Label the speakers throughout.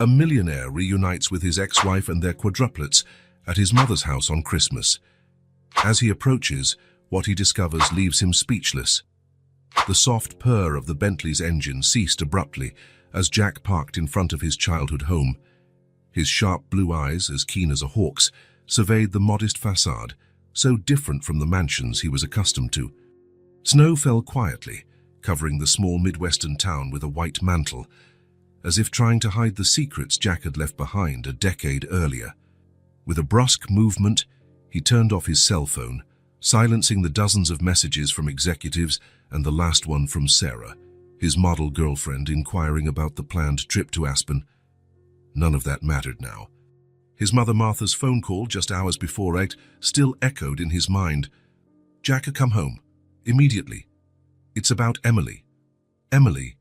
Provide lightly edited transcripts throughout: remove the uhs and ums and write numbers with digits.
Speaker 1: A millionaire reunites with his ex-wife and their quadruplets at his mother's house on Christmas. As he approaches, what he discovers leaves him speechless. The soft purr of the Bentley's engine ceased abruptly as Jack parked in front of his childhood home. His sharp blue eyes, as keen as a hawk's, surveyed the modest facade, so different from the mansions he was accustomed to. Snow fell quietly, covering the small Midwestern town with a white mantle, as if trying to hide the secrets Jack had left behind a decade earlier. With a brusque movement, he turned off his cell phone, silencing the dozens of messages from executives and the last one from Sarah, his model girlfriend, inquiring about the planned trip to Aspen. None of that mattered now. His mother Martha's phone call just hours before 8 still echoed in his mind. Jack had come home. Immediately. It's about Emily. Emily.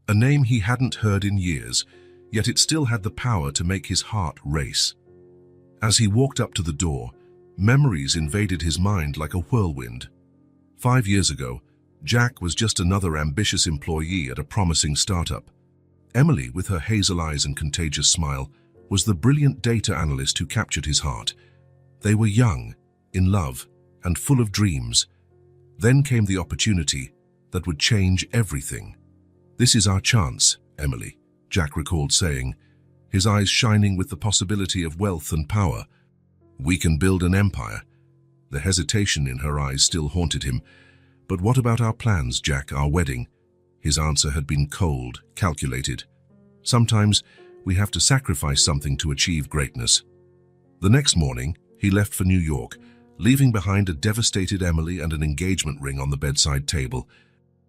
Speaker 1: A name he hadn't heard in years, yet it still had the power to make his heart race. As he walked up to the door, memories invaded his mind like a whirlwind. 5 years ago, Jack was just another ambitious employee at a promising startup. Emily, with her hazel eyes and contagious smile, was the brilliant data analyst who captured his heart. They were young, in love, and full of dreams. Then came the opportunity that would change everything. "This is our chance, Emily," Jack recalled saying, his eyes shining with the possibility of wealth and power. "We can build an empire." The hesitation in her eyes still haunted him. "But what about our plans, Jack, our wedding?" His answer had been cold, calculated. "Sometimes we have to sacrifice something to achieve greatness." The next morning, he left for New York, leaving behind a devastated Emily and an engagement ring on the bedside table.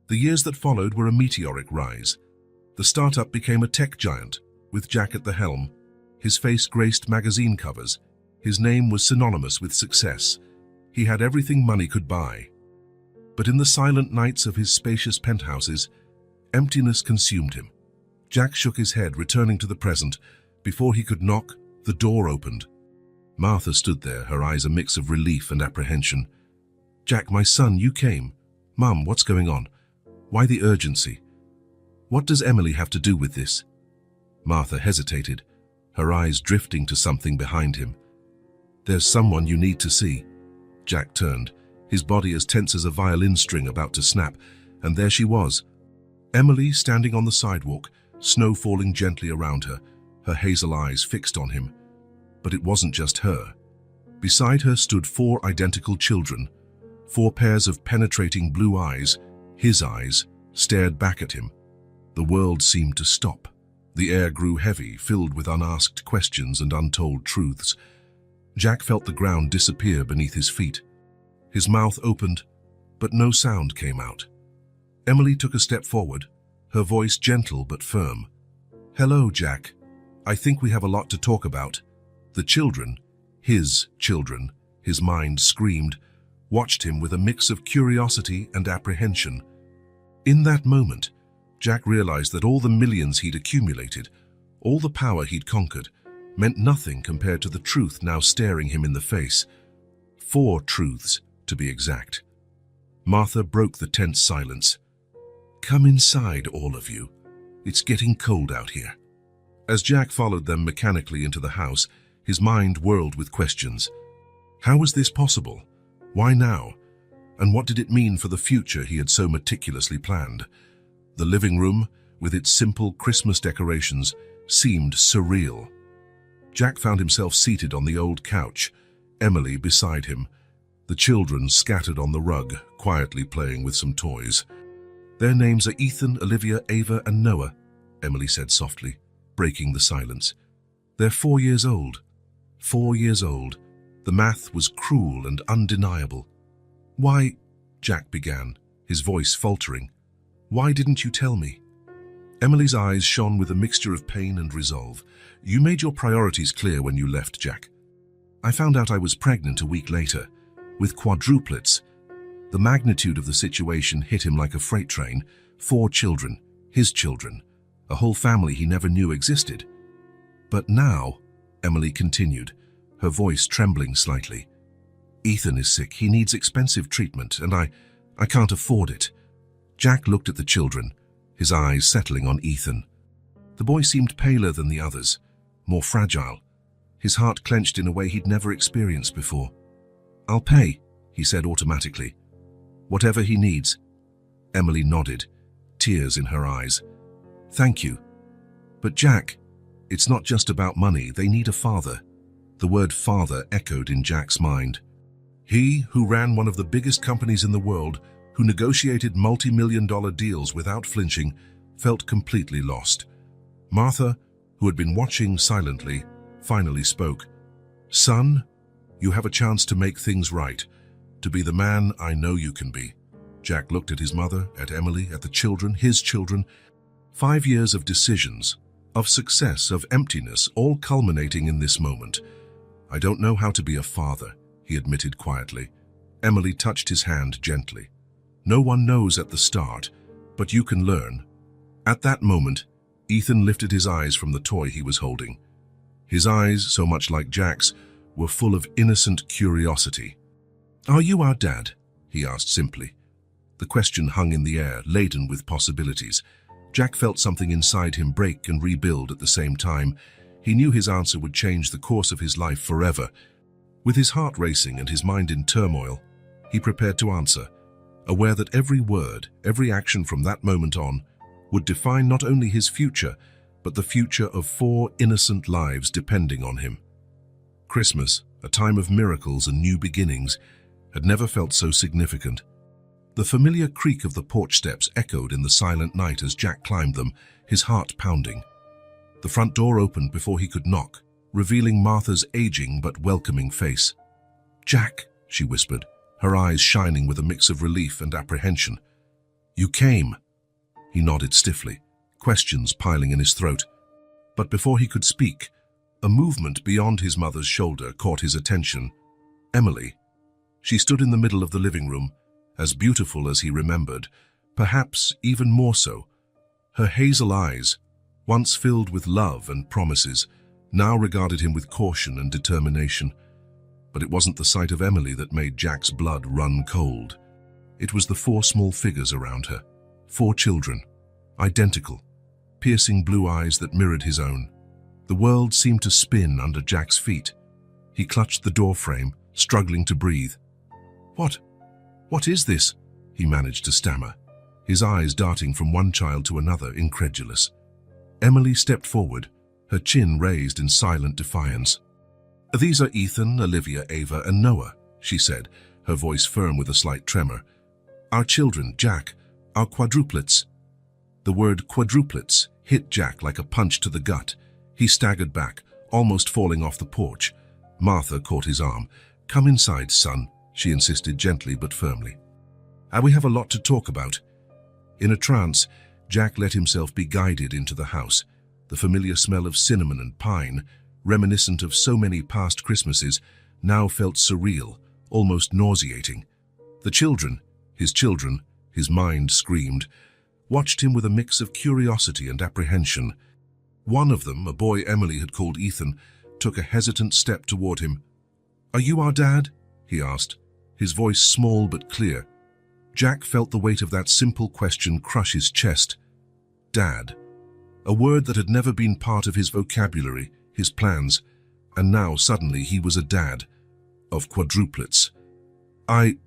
Speaker 1: The years that followed were a meteoric rise. The startup became a tech giant, with Jack at the helm. His face graced magazine covers. His name was synonymous with success. He had everything money could buy. But in the silent nights of his spacious penthouses, emptiness consumed him. Jack shook his head, returning to the present. Before he could knock, the door opened. Martha stood there, her eyes a mix of relief and apprehension. "Jack, my son, you came. Mum, what's going on? Why the urgency? What does Emily have to do with this?" Martha hesitated, her eyes drifting to something behind him. "There's someone you need to see." Jack turned, his body as tense as a violin string about to snap, and there she was. Emily standing on the sidewalk, snow falling gently around her, her hazel eyes fixed on him. But it wasn't just her. Beside her stood 4 identical children, 4 pairs of penetrating blue eyes. His eyes stared back at him. The world seemed to stop. The air grew heavy, filled with unasked questions and untold truths. Jack felt the ground disappear beneath his feet. His mouth opened, but no sound came out. Emily took a step forward, her voice gentle but firm. "Hello, Jack. I think we have a lot to talk about." The children, his children, his mind screamed, watched him with a mix of curiosity and apprehension. In that moment, Jack realized that all the millions he'd accumulated, all the power he'd conquered, meant nothing compared to the truth now staring him in the face. 4 truths, to be exact. Martha broke the tense silence. "Come inside, all of you. It's getting cold out here." As Jack followed them mechanically into the house, his mind whirled with questions. How was this possible? Why now? And what did it mean for the future he had so meticulously planned? The living room, with its simple Christmas decorations, seemed surreal. Jack found himself seated on the old couch, Emily beside him, the children scattered on the rug, quietly playing with some toys. "Their names are Ethan, Olivia, Ava, and Noah," Emily said softly, breaking the silence. "They're 4 years old. 4 years old." The math was cruel and undeniable. "Why," Jack began, his voice faltering, "why didn't you tell me?" Emily's eyes shone with a mixture of pain and resolve. "You made your priorities clear when you left, Jack. I found out I was pregnant a week later, with quadruplets." The magnitude of the situation hit him like a freight train. 4 children, his children, a whole family he never knew existed. "But now," Emily continued, her voice trembling slightly, "Ethan is sick. He needs expensive treatment, and I can't afford it." Jack looked at the children, his eyes settling on Ethan. The boy seemed paler than the others, more fragile. His heart clenched in a way he'd never experienced before. "I'll pay," he said automatically. "Whatever he needs." Emily nodded, tears in her eyes. "Thank you. But Jack, it's not just about money. They need a father." The word father echoed in Jack's mind. He, who ran one of the biggest companies in the world, who negotiated multi-million-dollar deals without flinching, felt completely lost. Martha, who had been watching silently, finally spoke. "Son, you have a chance to make things right, to be the man I know you can be." Jack looked at his mother, at Emily, at the children, his children. 5 years of decisions, of success, of emptiness, all culminating in this moment. "I don't know how to be a father," he admitted quietly. Emily touched his hand gently. "No one knows at the start, but you can learn." At that moment, Ethan lifted his eyes from the toy he was holding. His eyes, so much like Jack's, were full of innocent curiosity. "Are you our dad?" he asked simply. The question hung in the air, laden with possibilities. Jack felt something inside him break and rebuild at the same time. He knew his answer would change the course of his life forever. With his heart racing and his mind in turmoil, he prepared to answer, aware that every word, every action from that moment on, would define not only his future, but the future of 4 innocent lives depending on him. Christmas, a time of miracles and new beginnings, had never felt so significant. The familiar creak of the porch steps echoed in the silent night as Jack climbed them, his heart pounding. The front door opened before he could knock, revealing Martha's aging but welcoming face. "Jack," she whispered, her eyes shining with a mix of relief and apprehension. "You came." He nodded stiffly, questions piling in his throat. But before he could speak, a movement beyond his mother's shoulder caught his attention. Emily. She stood in the middle of the living room, as beautiful as he remembered, perhaps even more so. Her hazel eyes, once filled with love and promises, now regarded him with caution and determination. But it wasn't the sight of Emily that made Jack's blood run cold. It was the 4 small figures around her, 4 children, identical, piercing blue eyes that mirrored his own. The world seemed to spin under Jack's feet. He clutched the doorframe, struggling to breathe. What is this?" he managed to stammer, his eyes darting from one child to another, incredulous. Emily stepped forward, her chin raised in silent defiance. "These are Ethan, Olivia, Ava, and Noah," she said, her voice firm with a slight tremor. "Our children, Jack, our quadruplets." The word quadruplets hit Jack like a punch to the gut. He staggered back, almost falling off the porch. Martha caught his arm. "Come inside, son," she insisted gently but firmly. "We have a lot to talk about." In a trance, Jack let himself be guided into the house. The familiar smell of cinnamon and pine, reminiscent of so many past Christmases, now felt surreal, almost nauseating. The children, his mind screamed, watched him with a mix of curiosity and apprehension. One of them, a boy Emily had called Ethan, took a hesitant step toward him. "Are you our dad?" he asked, his voice small but clear. Jack felt the weight of that simple question crush his chest. Dad. A word that had never been part of his vocabulary, his plans, and now suddenly he was a dad. Of quadruplets. I,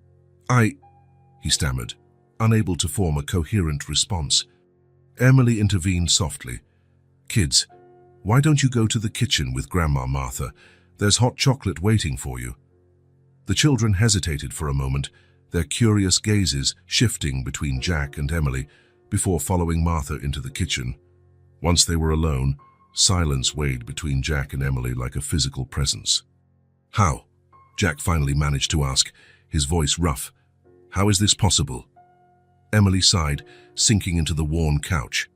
Speaker 1: he stammered, unable to form a coherent response. Emily intervened softly. "Kids, why don't you go to the kitchen with Grandma Martha? There's hot chocolate waiting for you." The children hesitated for a moment, their curious gazes shifting between Jack and Emily, before following Martha into the kitchen. Once they were alone, silence weighed between Jack and Emily like a physical presence. "How?" Jack finally managed to ask, his voice rough. "How is this possible?" Emily sighed, sinking into the worn couch.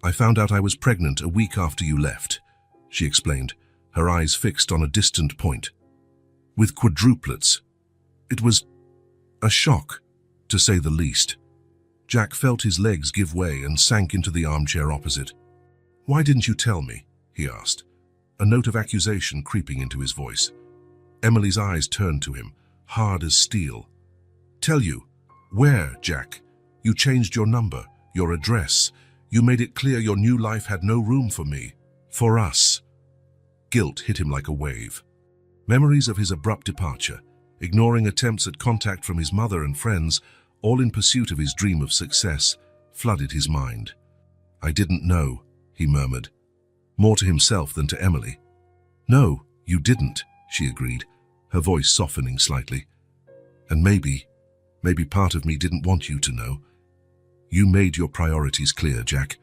Speaker 1: "I found out I was pregnant a week after you left," she explained, her eyes fixed on a distant point. "With quadruplets. It was a shock, to say the least." Jack felt his legs give way and sank into the armchair opposite. "Why didn't you tell me?" he asked, a note of accusation creeping into his voice. Emily's eyes turned to him, hard as steel. "Tell you? Where, Jack? You changed your number, your address. You made it clear your new life had no room for me. For us. Guilt hit him like a wave. Memories of his abrupt departure, ignoring attempts at contact from his mother and friends, all in pursuit of his dream of success, flooded his mind. I didn't know, he murmured, more to himself than to Emily. No, you didn't, she agreed, her voice softening slightly. And maybe part of me didn't want you to know. You made your priorities clear, Jack.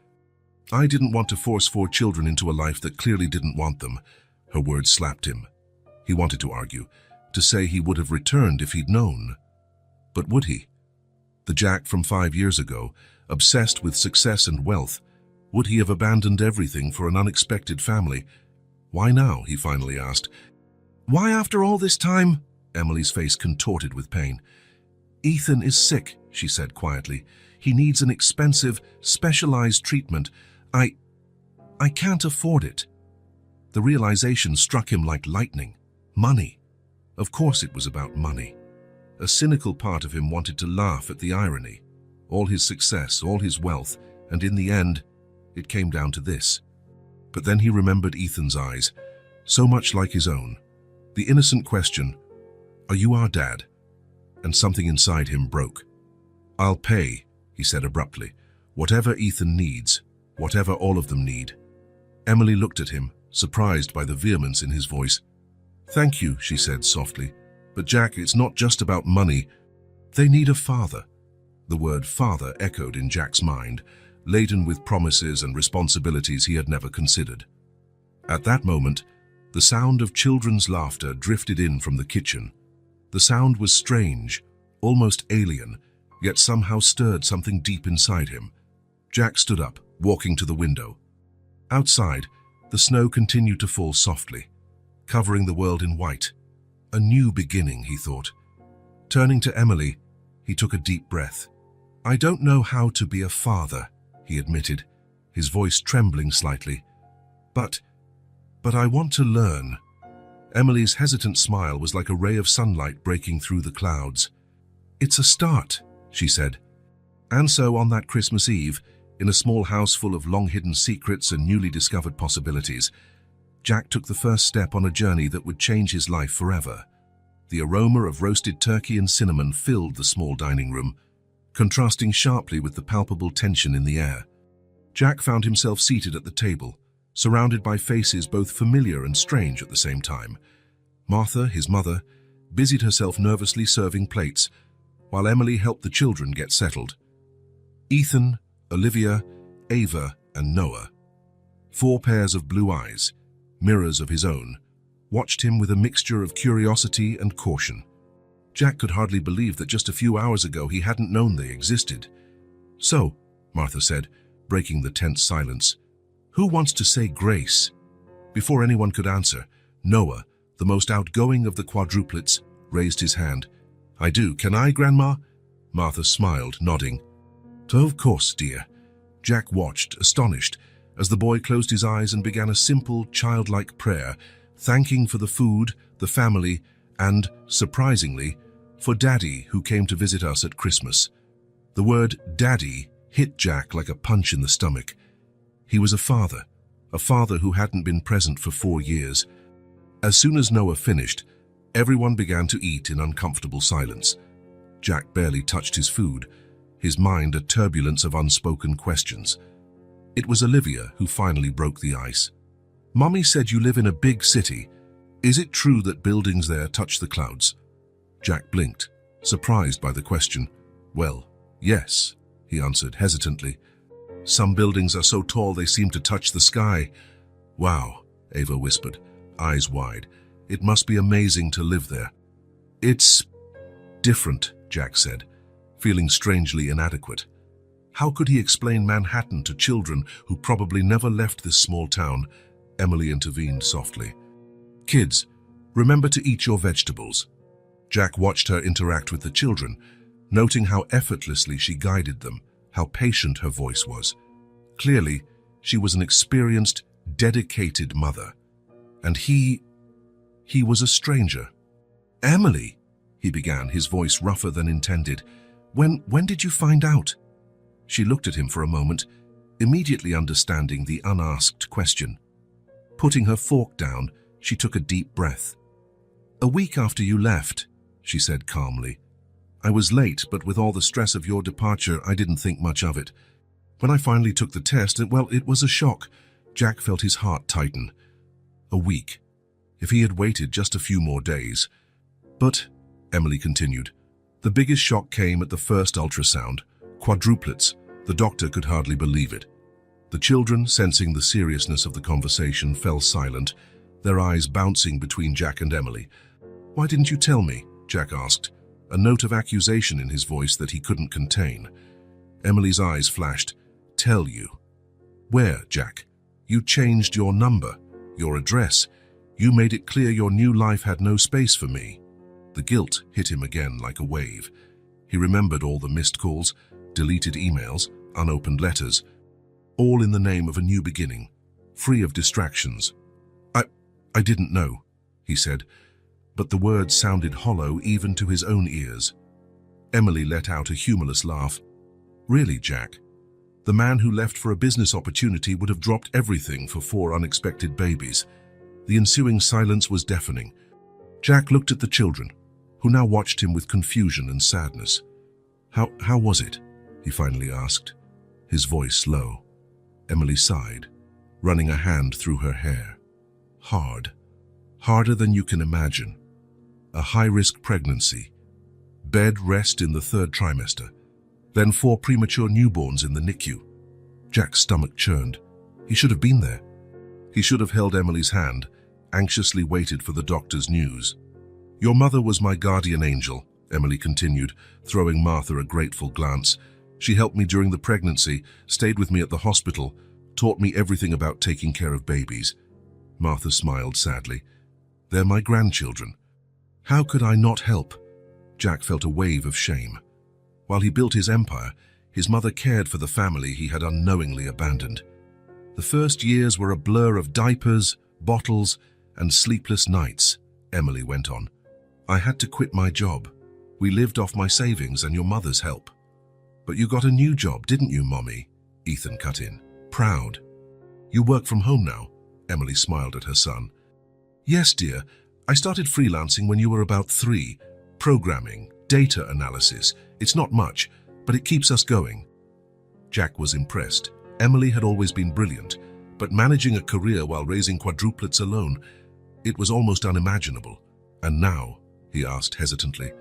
Speaker 1: I didn't want to force 4 children into a life that clearly didn't want them. Her words slapped him. He wanted to argue, to say he would have returned if he'd known. But would he? The Jack from 5 years ago, obsessed with success and wealth, would he have abandoned everything for an unexpected family? Why now, he finally asked. Why after all this time? Emily's face contorted with pain. Ethan is sick, she said quietly. He needs an expensive, specialized treatment. I can't afford it. The realization struck him like lightning. Money. Of course it was about money. A cynical part of him wanted to laugh at the irony. All his success, all his wealth, and in the end, it came down to this. But then he remembered Ethan's eyes, so much like his own. The innocent question, "Are you our dad?" And something inside him broke. "I'll pay," he said abruptly. "Whatever Ethan needs, whatever all of them need." Emily looked at him, surprised by the vehemence in his voice. "Thank you," she said softly. "But Jack, it's not just about money. They need a father." The word father echoed in Jack's mind, laden with promises and responsibilities he had never considered. At that moment, the sound of children's laughter drifted in from the kitchen. The sound was strange, almost alien, yet somehow stirred something deep inside him. Jack stood up, walking to the window. Outside, the snow continued to fall softly, covering the world in white. A new beginning, he thought. Turning to Emily, he took a deep breath. "I don't know how to be a father," he admitted, his voice trembling slightly. But I want to learn." Emily's hesitant smile was like a ray of sunlight breaking through the clouds. "It's a start," she said. And so on that Christmas Eve, in a small house full of long-hidden secrets and newly discovered possibilities, Jack took the first step on a journey that would change his life forever. The aroma of roasted turkey and cinnamon filled the small dining room, contrasting sharply with the palpable tension in the air. Jack found himself seated at the table, surrounded by faces both familiar and strange at the same time. Martha, his mother, busied herself nervously serving plates, while Emily helped the children get settled. Ethan, Olivia, Ava, and Noah, 4 pairs of blue eyes, mirrors of his own, watched him with a mixture of curiosity and caution. Jack could hardly believe that just a few hours ago he hadn't known they existed. "So," Martha said, breaking the tense silence, "who wants to say grace?" Before anyone could answer, Noah, the most outgoing of the quadruplets, raised his hand. "I do. Can I, Grandma?" Martha smiled, nodding. "Of course, dear." Jack watched, astonished, as the boy closed his eyes and began a simple, childlike prayer, thanking for the food, the family, and, surprisingly, for Daddy, who came to visit us at Christmas. The word Daddy hit Jack like a punch in the stomach. He was a father who hadn't been present for 4 years. As soon as Noah finished, everyone began to eat in uncomfortable silence. Jack barely touched his food, his mind a turbulence of unspoken questions. It was Olivia who finally broke the ice. "Mommy said you live in a big city. Is it true that buildings there touch the clouds?" Jack blinked, surprised by the question. "Well, yes," he answered hesitantly. "Some buildings are so tall they seem to touch the sky." "Wow," Ava whispered, eyes wide. "It must be amazing to live there." "It's different," Jack said, feeling strangely inadequate. How could he explain Manhattan to children who probably never left this small town? Emily intervened softly. "Kids, remember to eat your vegetables." Jack watched her interact with the children, noting how effortlessly she guided them, how patient her voice was. Clearly, she was an experienced, dedicated mother. And he was a stranger. "Emily," he began, his voice rougher than intended, When did you find out?" She looked at him for a moment, immediately understanding the unasked question. Putting her fork down, she took a deep breath. "A week after you left," she said calmly. "I was late, but with all the stress of your departure, I didn't think much of it. When I finally took the test, well, it was a shock." Jack felt his heart tighten. A week. If he had waited just a few more days. "But," Emily continued, "the biggest shock came at the first ultrasound. Quadruplets. The doctor could hardly believe it." The children, sensing the seriousness of the conversation, fell silent, their eyes bouncing between Jack and Emily. "Why didn't you tell me?" Jack asked, a note of accusation in his voice that he couldn't contain. Emily's eyes flashed. "Tell you? Where, Jack? You changed your number, your address. You made it clear your new life had no space for me." The guilt hit him again like a wave. He remembered all the missed calls, deleted emails, unopened letters, all in the name of a new beginning, free of distractions. I didn't know," he said, but the words sounded hollow even to his own ears. Emily let out a humorless laugh. "Really, Jack? The man who left for a business opportunity would have dropped everything for 4 unexpected babies." The ensuing silence was deafening. Jack looked at the children, who now watched him with confusion and sadness. How was it?" he finally asked, his voice low. Emily sighed, running a hand through her hair. "Hard. Harder than you can imagine. A high-risk pregnancy. Bed rest in the 3rd trimester. Then 4 premature newborns in the NICU." Jack's stomach churned. He should have been there. He should have held Emily's hand, anxiously waited for the doctor's news. "Your mother was my guardian angel," Emily continued, throwing Martha a grateful glance. "She helped me during the pregnancy, stayed with me at the hospital, taught me everything about taking care of babies." Martha smiled sadly. "They're my grandchildren. How could I not help?" Jack felt a wave of shame. While he built his empire, his mother cared for the family he had unknowingly abandoned. "The first years were a blur of diapers, bottles, and sleepless nights," Emily went on. "I had to quit my job. We lived off my savings and your mother's help." "But you got a new job, didn't you, Mommy?" Ethan cut in, proud. "You work from home now?" Emily smiled at her son. "Yes, dear. I started freelancing when you were about 3. Programming, data analysis. It's not much, but it keeps us going." Jack was impressed. Emily had always been brilliant, but managing a career while raising quadruplets alone, it was almost unimaginable. "And now?" he asked hesitantly.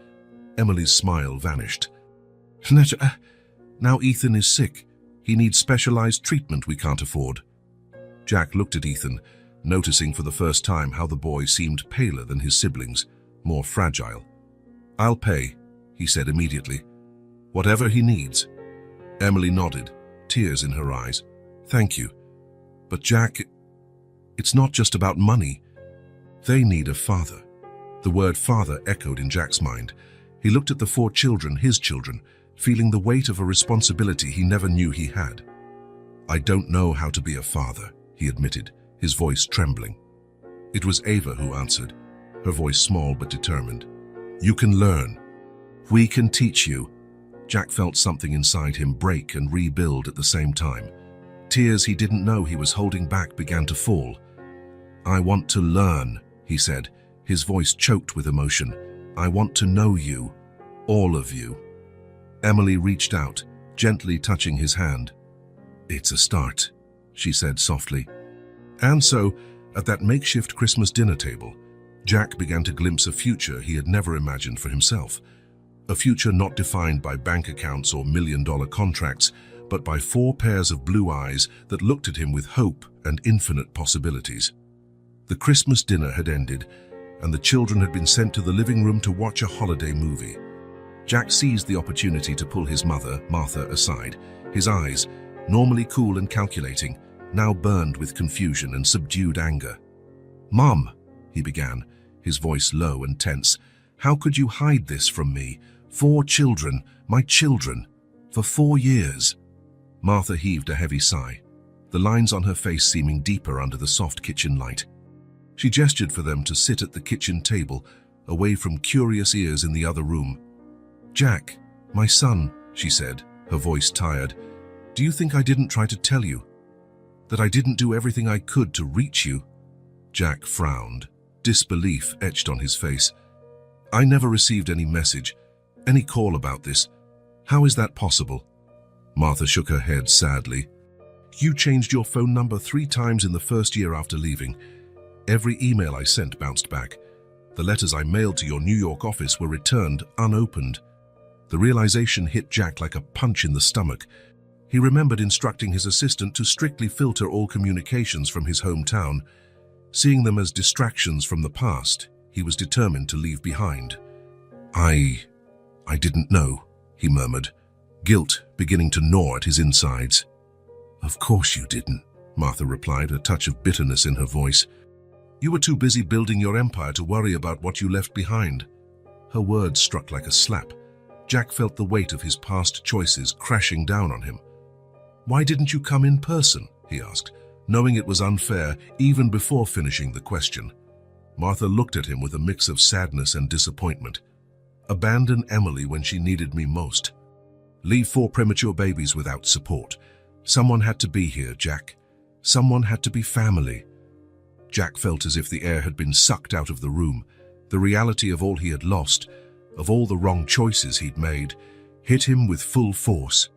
Speaker 1: Emily's smile vanished. "Now Ethan is sick. He needs specialized treatment we can't afford." Jack looked at Ethan, noticing for the first time how the boy seemed paler than his siblings, more fragile. "I'll pay," he said immediately. "Whatever he needs." Emily nodded, tears in her eyes. "Thank you. But Jack, it's not just about money. They need a father." The word father echoed in Jack's mind. He looked at the 4 children, his children, feeling the weight of a responsibility he never knew he had. "I don't know how to be a father," he admitted, his voice trembling. It was Ava who answered, her voice small but determined. "You can learn. We can teach you." Jack felt something inside him break and rebuild at the same time. Tears he didn't know he was holding back began to fall. "I want to learn," he said, his voice choked with emotion. "I want to know you, all of you." Emily reached out, gently touching his hand. "It's a start," she said softly. And so, at that makeshift Christmas dinner table, Jack began to glimpse a future he had never imagined for himself. A future not defined by bank accounts or million-dollar contracts, but by 4 pairs of blue eyes that looked at him with hope and infinite possibilities. The Christmas dinner had ended, and the children had been sent to the living room to watch a holiday movie. Jack seized the opportunity to pull his mother, Martha, aside. His eyes, normally cool and calculating, now burned with confusion and subdued anger. "Mom," he began, his voice low and tense, "how could you hide this from me? 4 children, my children, for 4 years." Martha heaved a heavy sigh, the lines on her face seeming deeper under the soft kitchen light. She gestured for them to sit at the kitchen table, away from curious ears in the other room. "Jack, my son," she said, her voice tired, Do you think I didn't try to tell you? That I didn't do everything I could to reach you? Jack frowned, disbelief etched on his face. I never received any message, any call about this. How is that possible? Martha shook her head sadly. You changed your phone number 3 times in the first year after leaving. Every email I sent bounced back. The letters I mailed to your New York office were returned unopened. The realization hit Jack like a punch in the stomach. He remembered instructing his assistant to strictly filter all communications from his hometown. Seeing them as distractions from the past, he was determined to leave behind. I didn't know, he murmured, guilt beginning to gnaw at his insides. Of course you didn't, Martha replied, a touch of bitterness in her voice. You were too busy building your empire to worry about what you left behind. Her words struck like a slap. Jack felt the weight of his past choices crashing down on him. Why didn't you come in person? He asked, knowing it was unfair even before finishing the question. Martha looked at him with a mix of sadness and disappointment. Abandon Emily when she needed me most. Leave 4 premature babies without support. Someone had to be here, Jack. Someone had to be family. Jack felt as if the air had been sucked out of the room. The reality of all he had lost, of all the wrong choices he'd made, hit him with full force.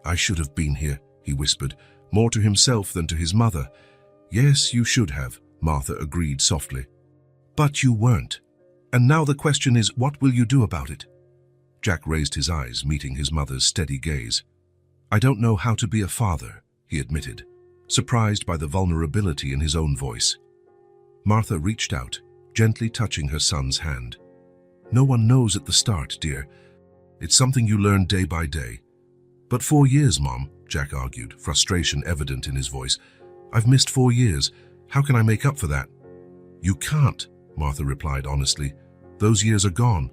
Speaker 1: I should have been here, he whispered, more to himself than to his mother. Yes, you should have, Martha agreed softly. But you weren't. And now the question is, what will you do about it? Jack raised his eyes, meeting his mother's steady gaze. I don't know how to be a father, he admitted, surprised by the vulnerability in his own voice. Martha reached out, gently touching her son's hand. No one knows at the start, dear. It's something you learn day by day. But 4 years, Mom, Jack argued, frustration evident in his voice. I've missed 4 years. How can I make up for that? You can't, Martha replied honestly. Those years are gone.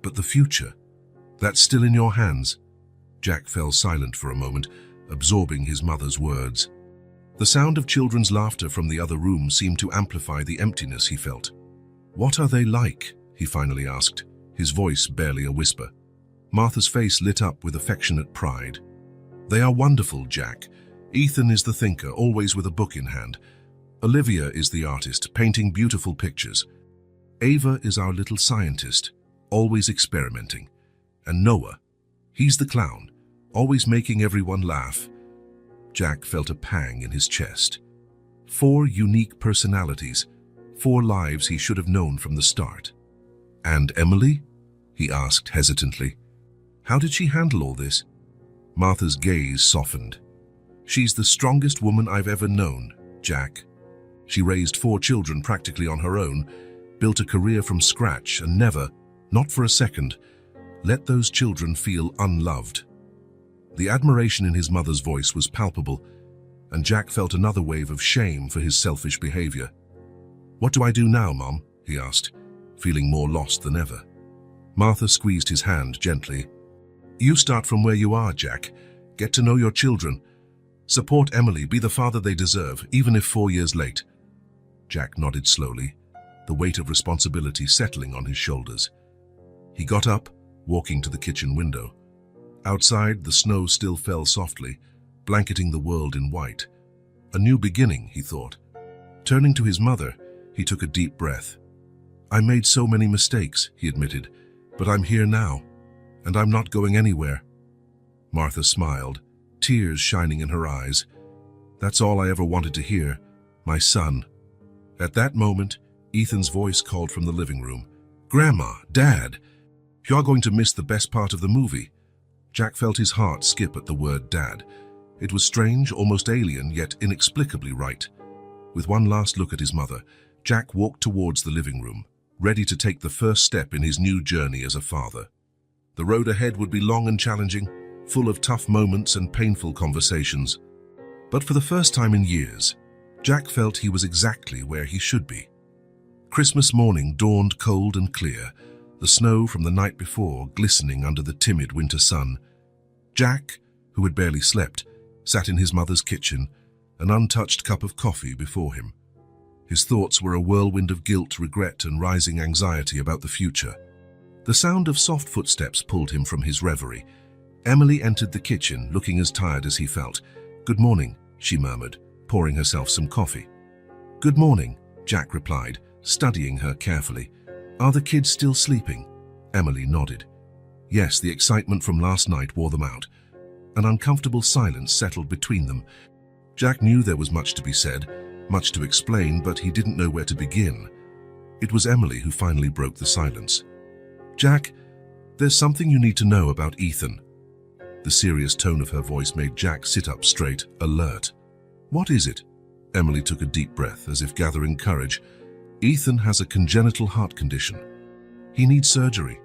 Speaker 1: But the future, that's still in your hands. Jack fell silent for a moment, absorbing his mother's words. The sound of children's laughter from the other room seemed to amplify the emptiness he felt. What are they like? He finally asked, his voice barely a whisper. Martha's face lit up with affectionate pride. They are wonderful, Jack. Ethan is the thinker, always with a book in hand. Olivia is the artist, painting beautiful pictures. Ava is our little scientist, always experimenting. And Noah, he's the clown, always making everyone laugh. Jack felt a pang in his chest. 4 unique personalities, 4 lives he should have known from the start. And Emily? He asked hesitantly. How did she handle all this? Martha's gaze softened. She's the strongest woman I've ever known, Jack. She raised 4 children practically on her own, built a career from scratch and never, not for a second, let those children feel unloved. The admiration in his mother's voice was palpable, and Jack felt another wave of shame for his selfish behavior. What do I do now, Mom? He asked, feeling more lost than ever. Martha squeezed his hand gently. You start from where you are, Jack. Get to know your children. Support Emily, be the father they deserve, even if 4 years late. Jack nodded slowly, the weight of responsibility settling on his shoulders. He got up, walking to the kitchen window. Outside, the snow still fell softly, blanketing the world in white. A new beginning, he thought. Turning to his mother, he took a deep breath. I made so many mistakes, he admitted, but I'm here now, and I'm not going anywhere. Martha smiled, tears shining in her eyes. That's all I ever wanted to hear, my son. At that moment, Ethan's voice called from the living room. Grandma, Dad, you're going to miss the best part of the movie. Jack felt his heart skip at the word Dad. It was strange, almost alien, yet inexplicably right. With one last look at his mother, Jack walked towards the living room, ready to take the first step in his new journey as a father. The road ahead would be long and challenging, full of tough moments and painful conversations. But for the first time in years, Jack felt he was exactly where he should be. Christmas morning dawned cold and clear, the snow from the night before glistening under the timid winter sun. Jack, who had barely slept, sat in his mother's kitchen, an untouched cup of coffee before him. His thoughts were a whirlwind of guilt, regret, and rising anxiety about the future. The sound of soft footsteps pulled him from his reverie. Emily entered the kitchen, looking as tired as he felt. "Good morning," she murmured, pouring herself some coffee. "Good morning," Jack replied, studying her carefully. "Are the kids still sleeping?" Emily nodded. Yes, the excitement from last night wore them out. An uncomfortable silence settled between them. Jack knew there was much to be said, much to explain, but he didn't know where to begin. It was Emily who finally broke the silence. "Jack, there's something you need to know about Ethan." The serious tone of her voice made Jack sit up straight, alert. "What is it?" Emily took a deep breath, as if gathering courage. "Ethan has a congenital heart condition. He needs surgery,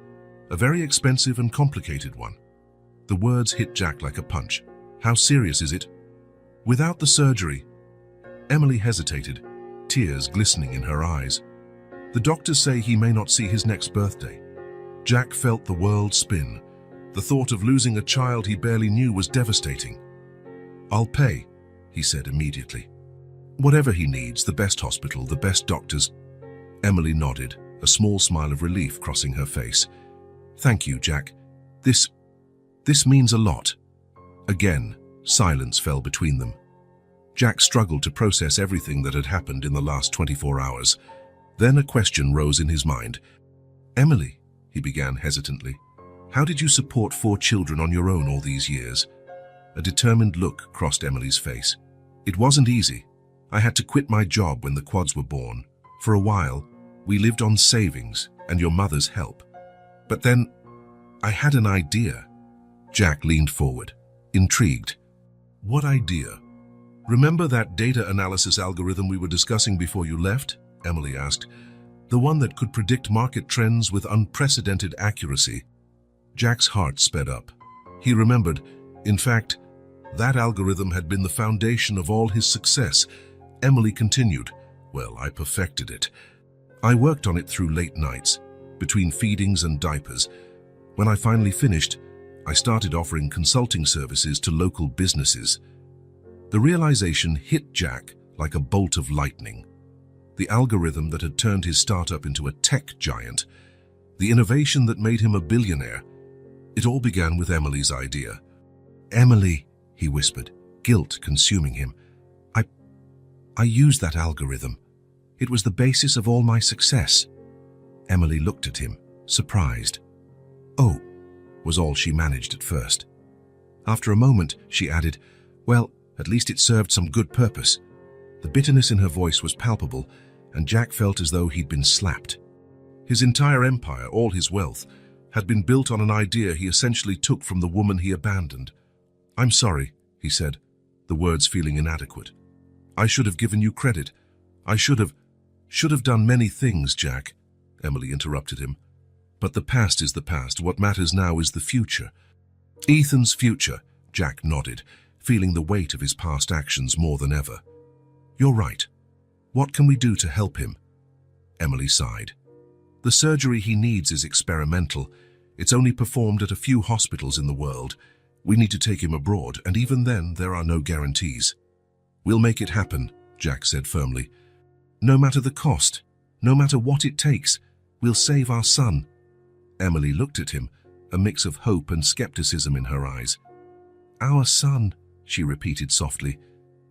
Speaker 1: a very expensive and complicated one." The words hit Jack like a punch. "How serious is it?" "Without the surgery..." Emily hesitated, tears glistening in her eyes. "The doctors say he may not see his next birthday." Jack felt the world spin. The thought of losing a child he barely knew was devastating. "I'll pay," he said immediately. "Whatever he needs, the best hospital, the best doctors." Emily nodded, a small smile of relief crossing her face. "Thank you, Jack. This means a lot." Again, silence fell between them. Jack struggled to process everything that had happened in the last 24 hours. Then a question rose in his mind. "Emily," he began hesitantly, "how did you support 4 children on your own all these years?" A determined look crossed Emily's face. "It wasn't easy. I had to quit my job when the Quads were born. For a while, we lived on savings and your mother's help. But then, I had an idea." Jack leaned forward, intrigued. "What idea?" "Remember that data analysis algorithm we were discussing before you left?" Emily asked. "The one that could predict market trends with unprecedented accuracy." Jack's heart sped up. He remembered, in fact, that algorithm had been the foundation of all his success. Emily continued, "Well, I perfected it. I worked on it through late nights, between feedings and diapers. When I finally finished, I started offering consulting services to local businesses." The realization hit Jack like a bolt of lightning. The algorithm that had turned his startup into a tech giant, the innovation that made him a billionaire, it all began with Emily's idea. "Emily," he whispered, guilt consuming him. I used that algorithm. It was the basis of all my success." Emily looked at him, surprised. "Oh," was all she managed at first. After a moment, she added, "Well, at least it served some good purpose." The bitterness in her voice was palpable, and Jack felt as though he'd been slapped. His entire empire, all his wealth, had been built on an idea he essentially took from the woman he abandoned. "I'm sorry," he said, the words feeling inadequate. "I should have given you credit. I should have done many things, Jack," Emily interrupted him. "But the past is the past. What matters now is the future." "Ethan's future," Jack nodded, feeling the weight of his past actions more than ever. "You're right. What can we do to help him?" Emily sighed. "The surgery he needs is experimental. It's only performed at a few hospitals in the world. We need to take him abroad, and even then, there are no guarantees." "We'll make it happen," Jack said firmly. "No matter the cost, no matter what it takes, we'll save our son." Emily looked at him, a mix of hope and skepticism in her eyes. "Our son," she repeated softly.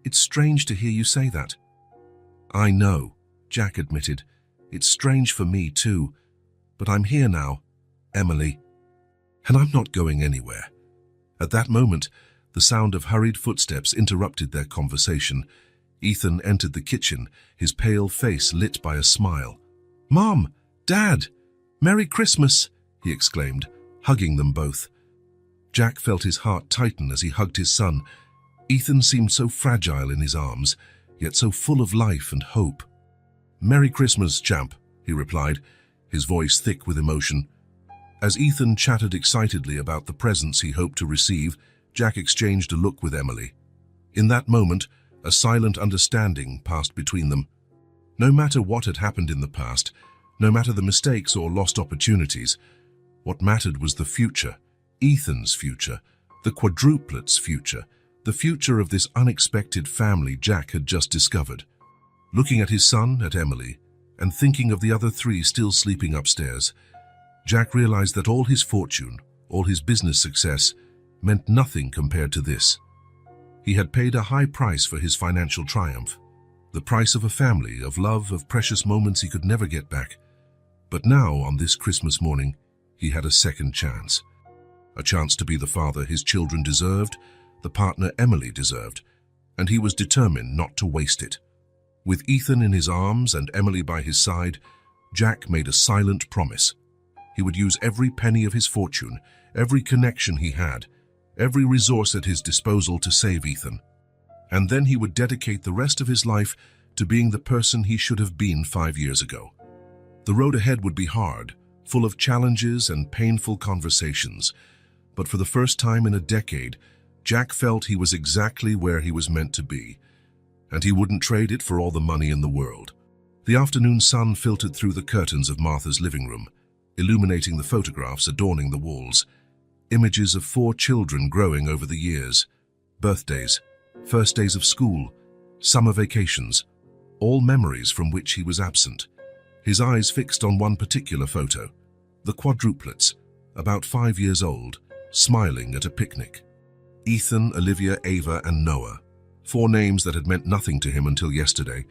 Speaker 1: "It's strange to hear you say that." "I know," Jack admitted. "It's strange for me too. But I'm here now, Emily. And I'm not going anywhere." At that moment, the sound of hurried footsteps interrupted their conversation. Ethan entered the kitchen, his pale face lit by a smile. "Mom! Dad! Merry Christmas!" he exclaimed, hugging them both. Jack felt his heart tighten as he hugged his son. Ethan seemed so fragile in his arms, yet so full of life and hope. "Merry Christmas, champ," he replied, his voice thick with emotion. As Ethan chattered excitedly about the presents he hoped to receive, Jack exchanged a look with Emily. In that moment, a silent understanding passed between them. No matter what had happened in the past, no matter the mistakes or lost opportunities, what mattered was the future, Ethan's future, the Quadruplets' future, the future of this unexpected family Jack had just discovered. Looking at his son, at Emily, and thinking of the other 3 still sleeping upstairs, Jack realized that all his fortune, all his business success, meant nothing compared to this. He had paid a high price for his financial triumph, the price of a family, of love, of precious moments he could never get back. But now, on this Christmas morning, he had a second chance. A chance to be the father his children deserved, the partner Emily deserved, and he was determined not to waste it. With Ethan in his arms and Emily by his side, Jack made a silent promise. He would use every penny of his fortune, every connection he had, every resource at his disposal to save Ethan. And then he would dedicate the rest of his life to being the person he should have been 5 years ago. The road ahead would be hard, full of challenges and painful conversations. But for the first time in a decade, Jack felt he was exactly where he was meant to be, and he wouldn't trade it for all the money in the world. The afternoon sun filtered through the curtains of Martha's living room, illuminating the photographs adorning the walls. Images of 4 children growing over the years, birthdays, first days of school, summer vacations, all memories from which he was absent. His eyes fixed on one particular photo, the Quadruplets, about 5 years old, smiling at a picnic. Ethan, Olivia, Ava, and Noah, 4 names that had meant nothing to him until yesterday,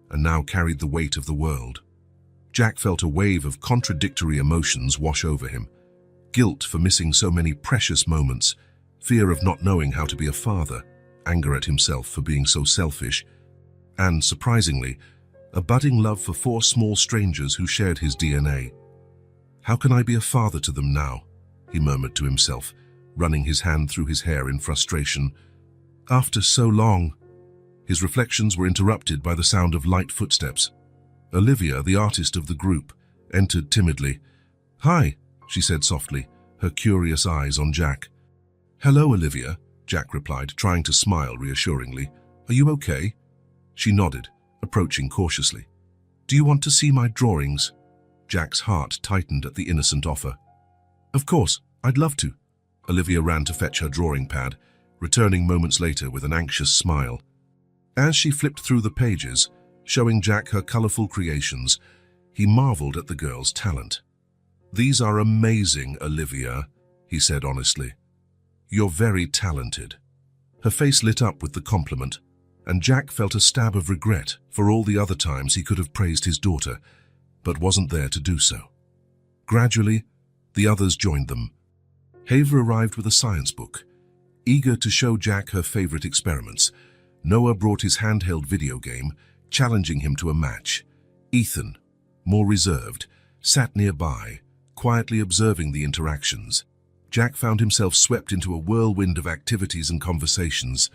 Speaker 1: and now carried the weight of the world. Jack felt a wave of contradictory emotions wash over him. Guilt for missing so many precious moments, fear of not knowing how to be a father, anger at himself for being so selfish, and, surprisingly, a budding love for 4 small strangers who shared his DNA. "How can I be a father to them now?" he murmured to himself, running his hand through his hair in frustration. After so long. His reflections were interrupted by the sound of light footsteps. Olivia, the artist of the group, entered timidly. "Hi," she said softly, her curious eyes on Jack. "Hello, Olivia," Jack replied, trying to smile reassuringly. "Are you okay?" She nodded, approaching cautiously. "Do you want to see my drawings?" Jack's heart tightened at the innocent offer. "Of course, I'd love to." Olivia ran to fetch her drawing pad, returning moments later with an anxious smile. As she flipped through the pages, showing Jack her colorful creations, he marveled at the girl's talent. "These are amazing, Olivia," he said honestly. "You're very talented." Her face lit up with the compliment, and Jack felt a stab of regret for all the other times he could have praised his daughter, but wasn't there to do so. Gradually, the others joined them. Ava arrived with a science book, eager to show Jack her favorite experiments. Noah brought his handheld video game, challenging him to a match. Ethan, more reserved, sat nearby, quietly observing the interactions. Jack found himself swept into a whirlwind of activities and conversations,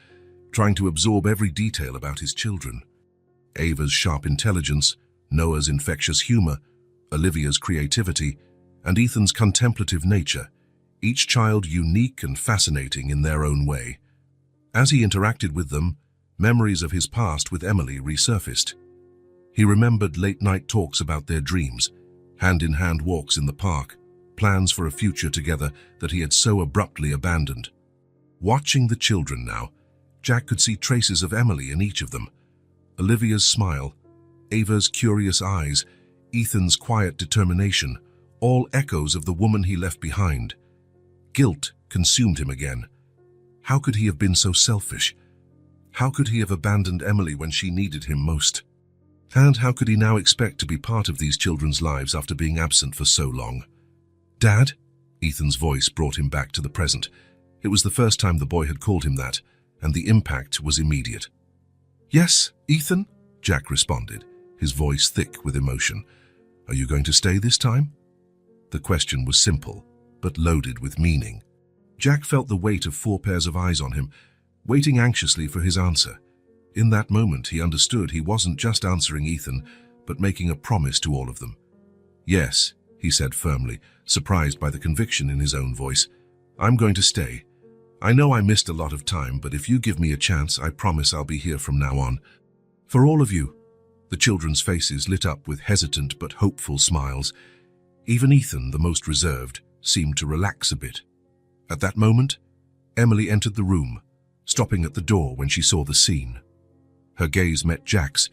Speaker 1: trying to absorb every detail about his children. Ava's sharp intelligence, Noah's infectious humor, Olivia's creativity, and Ethan's contemplative nature, each child unique and fascinating in their own way. As he interacted with them, memories of his past with Emily resurfaced. He remembered late-night talks about their dreams, hand-in-hand walks in the park, plans for a future together that he had so abruptly abandoned. Watching the children now, Jack could see traces of Emily in each of them. Olivia's smile, Ava's curious eyes, Ethan's quiet determination, all echoes of the woman he left behind. Guilt consumed him again. How could he have been so selfish? How could he have abandoned Emily when she needed him most? And how could he now expect to be part of these children's lives after being absent for so long? "Dad?" Ethan's voice brought him back to the present. It was the first time the boy had called him that, and the impact was immediate. "Yes, Ethan?" Jack responded, his voice thick with emotion. "Are you going to stay this time?" The question was simple, but loaded with meaning. Jack felt the weight of 4 pairs of eyes on him, waiting anxiously for his answer. In that moment, he understood he wasn't just answering Ethan, but making a promise to all of them. "Yes," he said firmly, surprised by the conviction in his own voice. "I'm going to stay. I know I missed a lot of time, but if you give me a chance, I promise I'll be here from now on. For all of you." The children's faces lit up with hesitant but hopeful smiles. Even Ethan, the most reserved, seemed to relax a bit. At that moment, Emily entered the room, stopping at the door when she saw the scene. Her gaze met Jack's,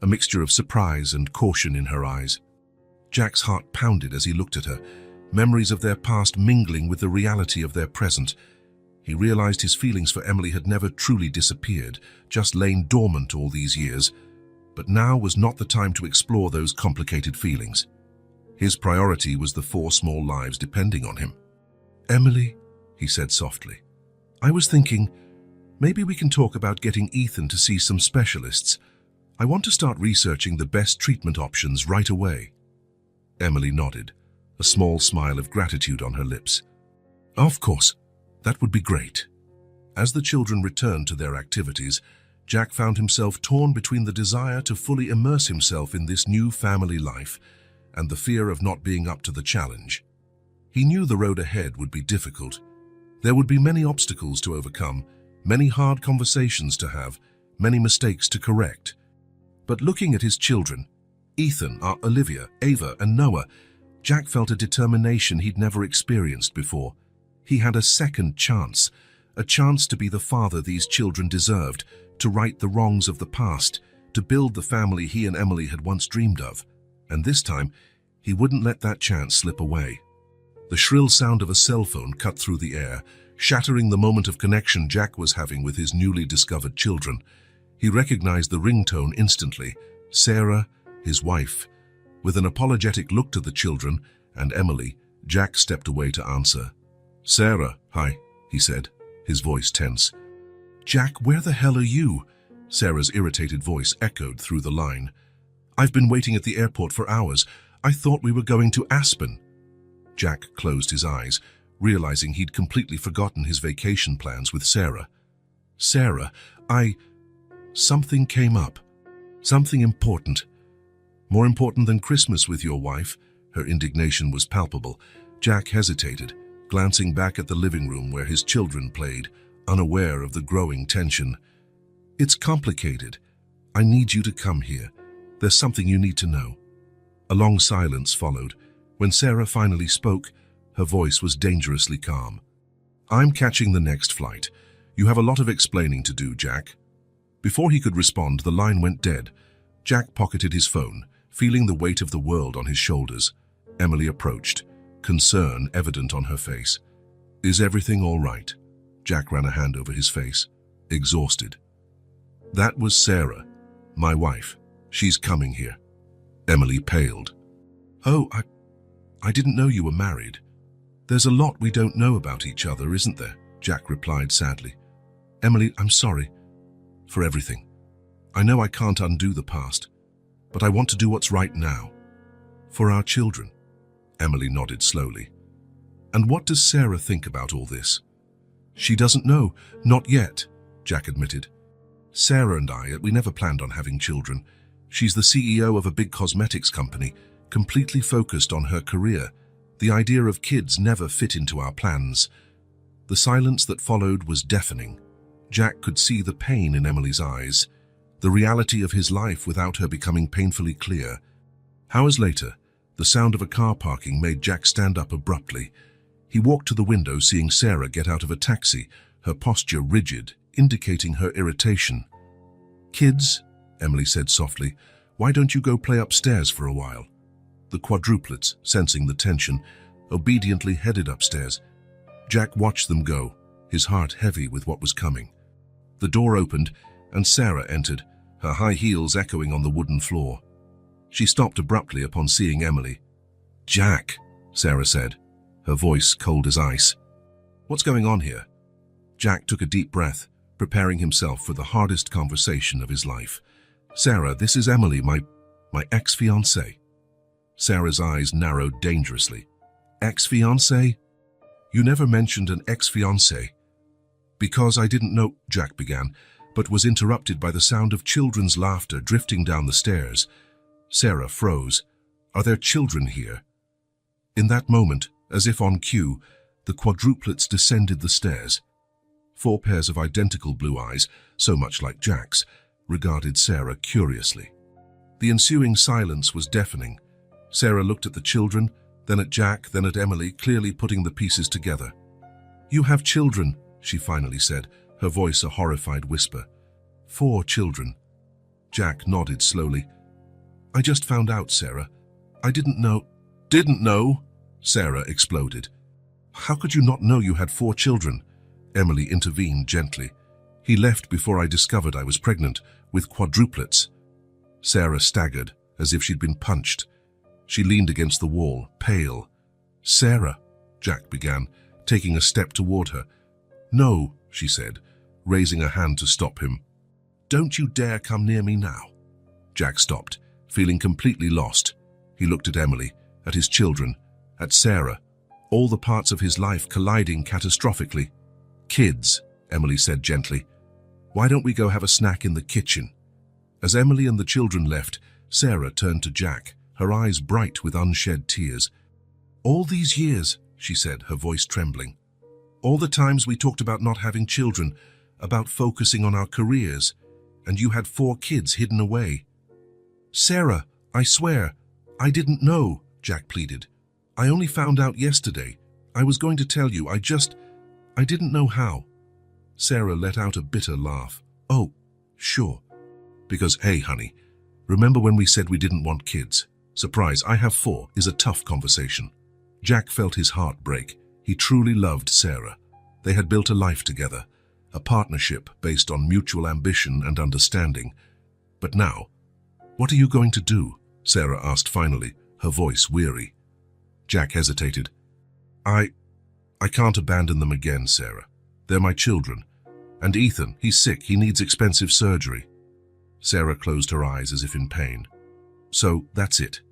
Speaker 1: a mixture of surprise and caution in her eyes. Jack's heart pounded as he looked at her, memories of their past mingling with the reality of their present. He realized his feelings for Emily had never truly disappeared, just lain dormant all these years, but now was not the time to explore those complicated feelings. His priority was the 4 small lives depending on him. "Emily," he said softly, "I was thinking, maybe we can talk about getting Ethan to see some specialists. I want to start researching the best treatment options right away." Emily nodded, a small smile of gratitude on her lips. "Of course, that would be great." As the children returned to their activities, Jack found himself torn between the desire to fully immerse himself in this new family life and the fear of not being up to the challenge. He knew the road ahead would be difficult. There would be many obstacles to overcome, many hard conversations to have, many mistakes to correct. But looking at his children, Ethan, Olivia, Ava, and Noah, Jack felt a determination he'd never experienced before. He had a second chance, a chance to be the father these children deserved, to right the wrongs of the past, to build the family he and Emily had once dreamed of. And this time, he wouldn't let that chance slip away. The shrill sound of a cell phone cut through the air, shattering the moment of connection Jack was having with his newly discovered children. He recognized the ringtone instantly. Sarah, his wife. With an apologetic look to the children and Emily, Jack stepped away to answer. "Sarah, hi," he said, his voice tense. "Jack, where the hell are you?" Sarah's irritated voice echoed through the line. "I've been waiting at the airport for hours. I thought we were going to Aspen." Jack closed his eyes, realizing he'd completely forgotten his vacation plans with Sarah. "Sarah, Something came up. Something important. More important than Christmas with your wife." Her indignation was palpable. Jack hesitated, glancing back at the living room where his children played, unaware of the growing tension. "It's complicated. I need you to come here. There's something you need to know." A long silence followed. When Sarah finally spoke, her voice was dangerously calm. "I'm catching the next flight. You have a lot of explaining to do, Jack." Before he could respond, the line went dead. Jack pocketed his phone, feeling the weight of the world on his shoulders. Emily approached, concern evident on her face. "Is everything all right?" Jack ran a hand over his face, exhausted. "That was Sarah, my wife. She's coming here." Emily paled. "Oh, I didn't know you were married. There's a lot we don't know about each other, isn't there?" Jack replied sadly. "Emily, I'm sorry for everything. I know I can't undo the past, but I want to do what's right now. For our children." Emily nodded slowly. "And what does Sarah think about all this?" "She doesn't know. Not yet," Jack admitted. "Sarah and we never planned on having children. She's the CEO of a big cosmetics company, completely focused on her career. The idea of kids never fit into our plans." The silence that followed was deafening. Jack could see the pain in Emily's eyes, the reality of his life without her becoming painfully clear. Hours later, the sound of a car parking made Jack stand up abruptly. He walked to the window, seeing Sarah get out of a taxi, her posture rigid, indicating her irritation. "Kids," Emily said softly, "why don't you go play upstairs for a while?" The Quadruplets, sensing the tension, obediently headed upstairs. Jack watched them go, his heart heavy with what was coming. The door opened, and Sarah entered, her high heels echoing on the wooden floor. She stopped abruptly upon seeing Emily. "Jack," Sarah said, her voice cold as ice. "What's going on here?" Jack took a deep breath, preparing himself for the hardest conversation of his life. "Sarah, this is Emily, my ex-fiancée." Sarah's eyes narrowed dangerously. "Ex-fiancée? You never mentioned an ex-fiancée." "Because I didn't know," Jack began, but was interrupted by the sound of children's laughter drifting down the stairs. Sarah froze. "Are there children here?" In that moment, as if on cue, the Quadruplets descended the stairs. 4 pairs of identical blue eyes, so much like Jack's, regarded Sarah curiously. The ensuing silence was deafening. Sarah looked at the children, then at Jack, then at Emily, clearly putting the pieces together. "You have children," she finally said, her voice a horrified whisper. 4 children. Jack nodded slowly. "I just found out, Sarah. I didn't know." "Didn't know?" Sarah exploded. "How could you not know you had 4 children? Emily intervened gently. "He left before I discovered I was pregnant, with quadruplets." Sarah staggered, as if she'd been punched. She leaned against the wall, pale. "Sarah," Jack began, taking a step toward her. "No," she said, raising a hand to stop him. "Don't you dare come near me now." Jack stopped, feeling completely lost. He looked at Emily, at his children, at Sarah, all the parts of his life colliding catastrophically. "Kids," Emily said gently, "why don't we go have a snack in the kitchen?" As Emily and the children left, Sarah turned to Jack, her eyes bright with unshed tears. "All these years," she said, her voice trembling. "All the times we talked about not having children, about focusing on our careers, and you had 4 kids hidden away." "Sarah, I swear, I didn't know," Jack pleaded. "I only found out yesterday. I was going to tell you, I didn't know how." Sarah let out a bitter laugh. "Oh, sure. Because, hey, honey, remember when we said we didn't want kids? Surprise, I have 4 is a tough conversation." Jack felt his heart break. He truly loved Sarah. They had built a life together, a partnership based on mutual ambition and understanding. But now, "What are you going to do?" Sarah asked finally, her voice weary. Jack hesitated. I can't abandon them again, Sarah. They're my children. And Ethan, he's sick, he needs expensive surgery." Sarah closed her eyes as if in pain. "So, that's it.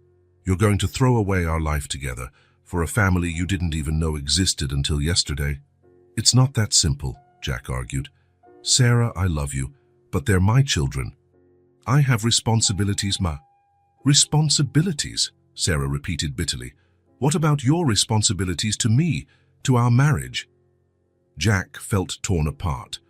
Speaker 1: You're going to throw away our life together for a family you didn't even know existed until yesterday?" "It's not that simple," Jack argued. "Sarah, I love you, but they're my children. I have responsibilities, ma." "Responsibilities?" Sarah repeated bitterly. "What about your responsibilities to me, to our marriage?" Jack felt torn apart.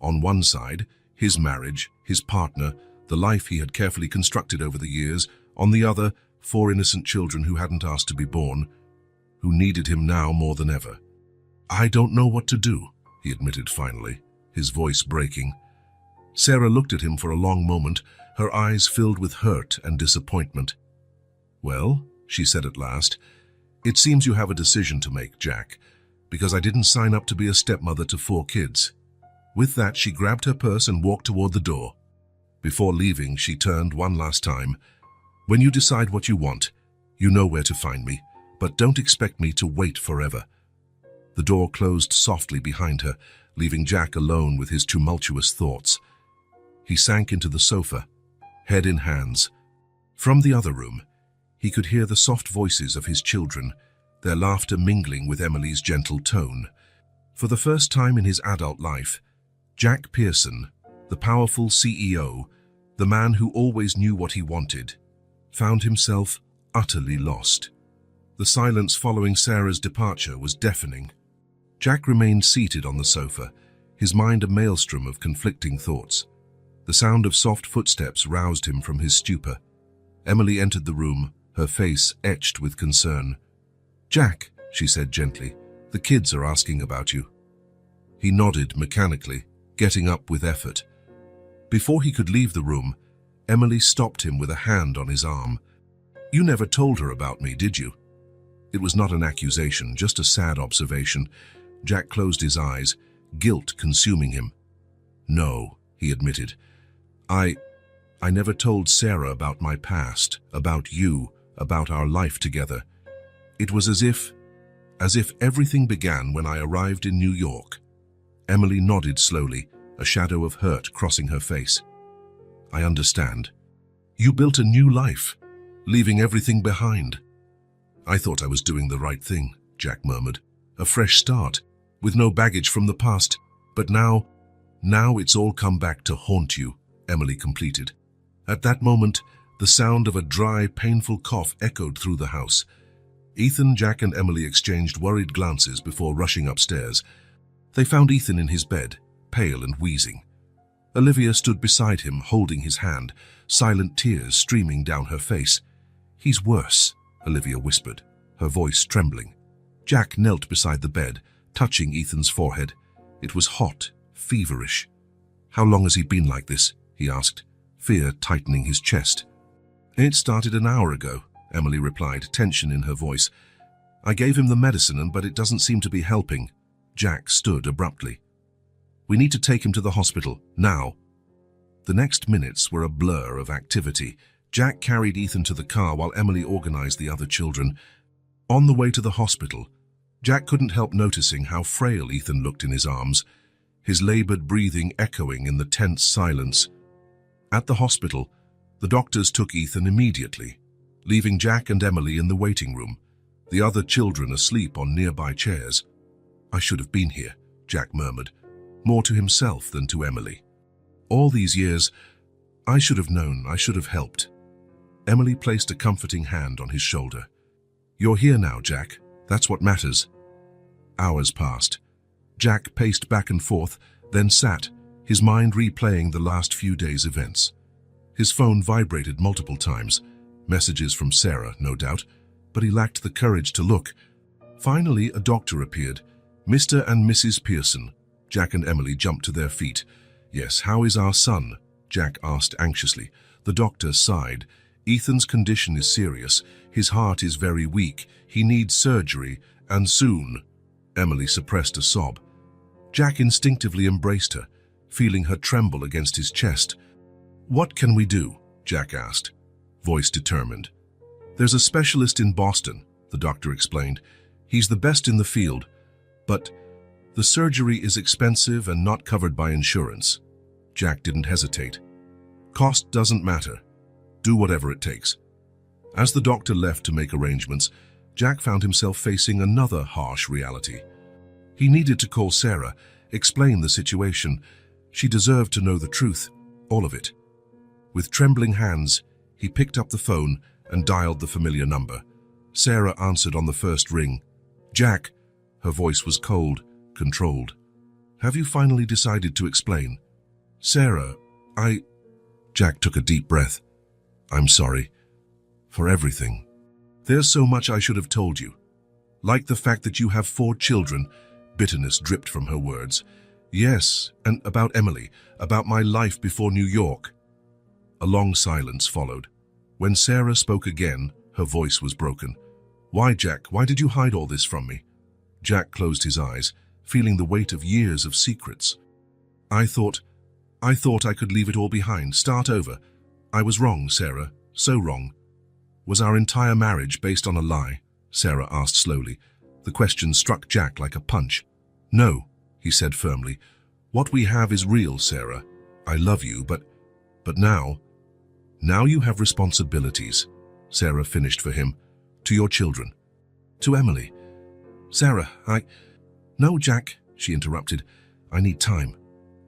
Speaker 1: On one side, his marriage, his partner, the life he had carefully constructed over the years. On the other, 4 innocent children who hadn't asked to be born, who needed him now more than ever. "I don't know what to do," he admitted finally, his voice breaking. Sarah looked at him for a long moment, her eyes filled with hurt and disappointment. "Well," she said at last, "it seems you have a decision to make, Jack, because I didn't sign up to be a stepmother to 4 kids." With that, she grabbed her purse and walked toward the door. Before leaving, she turned one last time. "When you decide what you want, you know where to find me, but don't expect me to wait forever." The door closed softly behind her, leaving Jack alone with his tumultuous thoughts. He sank into the sofa, head in hands. From the other room, he could hear the soft voices of his children, their laughter mingling with Emily's gentle tone. For the first time in his adult life, Jack Pearson, the powerful CEO, the man who always knew what he wanted, found himself utterly lost. The silence following Sarah's departure was deafening. Jack remained seated on the sofa, his mind a maelstrom of conflicting thoughts. The sound of soft footsteps roused him from his stupor. Emily entered the room, her face etched with concern. "Jack," she said gently, "the kids are asking about you." He nodded mechanically, getting up with effort. Before he could leave the room, Emily stopped him with a hand on his arm. "You never told her about me, did you?" It was not an accusation, just a sad observation. Jack closed his eyes, guilt consuming him. "No," he admitted. I never told Sarah about my past, about you, about our life together. It was as if everything began when I arrived in New York." Emily nodded slowly, a shadow of hurt crossing her face. "I understand. You built a new life, leaving everything behind." "I thought I was doing the right thing," Jack murmured. "A fresh start, with no baggage from the past. But now it's all come back to haunt you," Emily completed. At that moment, the sound of a dry, painful cough echoed through the house. Ethan, Jack, and Emily exchanged worried glances before rushing upstairs. They found Ethan in his bed, pale and wheezing. Olivia stood beside him, holding his hand, silent tears streaming down her face. "He's worse," Olivia whispered, her voice trembling. Jack knelt beside the bed, touching Ethan's forehead. It was hot, feverish. "How long has he been like this?" he asked, fear tightening his chest. "It started an hour ago," Emily replied, tension in her voice. "I gave him the medicine, but it doesn't seem to be helping." Jack stood abruptly. We need to take him to the hospital, now." The next minutes were a blur of activity. Jack carried Ethan to the car while Emily organized the other children. On the way to the hospital, Jack couldn't help noticing how frail Ethan looked in his arms, his labored breathing echoing in the tense silence. At the hospital, the doctors took Ethan immediately, leaving Jack and Emily in the waiting room, the other children asleep on nearby chairs. "I should have been here," Jack murmured, more to himself than to Emily. "All these years, I should have known, I should have helped." Emily placed a comforting hand on his shoulder. "You're here now, Jack. That's what matters." Hours passed. Jack paced back and forth, then sat, his mind replaying the last few days' events. His phone vibrated multiple times, messages from Sarah, no doubt, but he lacked the courage to look. Finally, a doctor appeared. "Mr. and Mrs. Pearson." Jack and Emily jumped to their feet. "Yes, how is our son?" Jack asked anxiously. The doctor sighed. "Ethan's condition is serious. His heart is very weak. He needs surgery, and soon." Emily suppressed a sob. Jack instinctively embraced her, feeling her tremble against his chest. "What can we do?" Jack asked, voice determined. "There's a specialist in Boston," the doctor explained. "He's the best in the field, but the surgery is expensive and not covered by insurance." Jack didn't hesitate. "Cost doesn't matter. Do whatever it takes." As the doctor left to make arrangements, Jack found himself facing another harsh reality. He needed to call Sarah, explain the situation. She deserved to know the truth, all of it. With trembling hands, he picked up the phone and dialed the familiar number. Sarah answered on the first ring. "Jack," her voice was cold, controlled. "Have you finally decided to explain?" "Sarah, Jack took a deep breath. "I'm sorry. For everything. There's so much I should have told you. Like the fact that you have 4 children." Bitterness dripped from her words. "Yes, and about Emily, about my life before New York." A long silence followed. When Sarah spoke again, her voice was broken. "Why, Jack, why did you hide all this from me?" Jack closed his eyes, feeling the weight of years of secrets. I thought I could leave it all behind, start over. I was wrong, Sarah, so wrong." "Was our entire marriage based on a lie?" Sarah asked slowly. The question struck Jack like a punch. "No," he said firmly. "What we have is real, Sarah. I love you, but now you have responsibilities," Sarah finished for him. "To your children. To Emily." "Sarah, No, Jack," she interrupted. "I need time.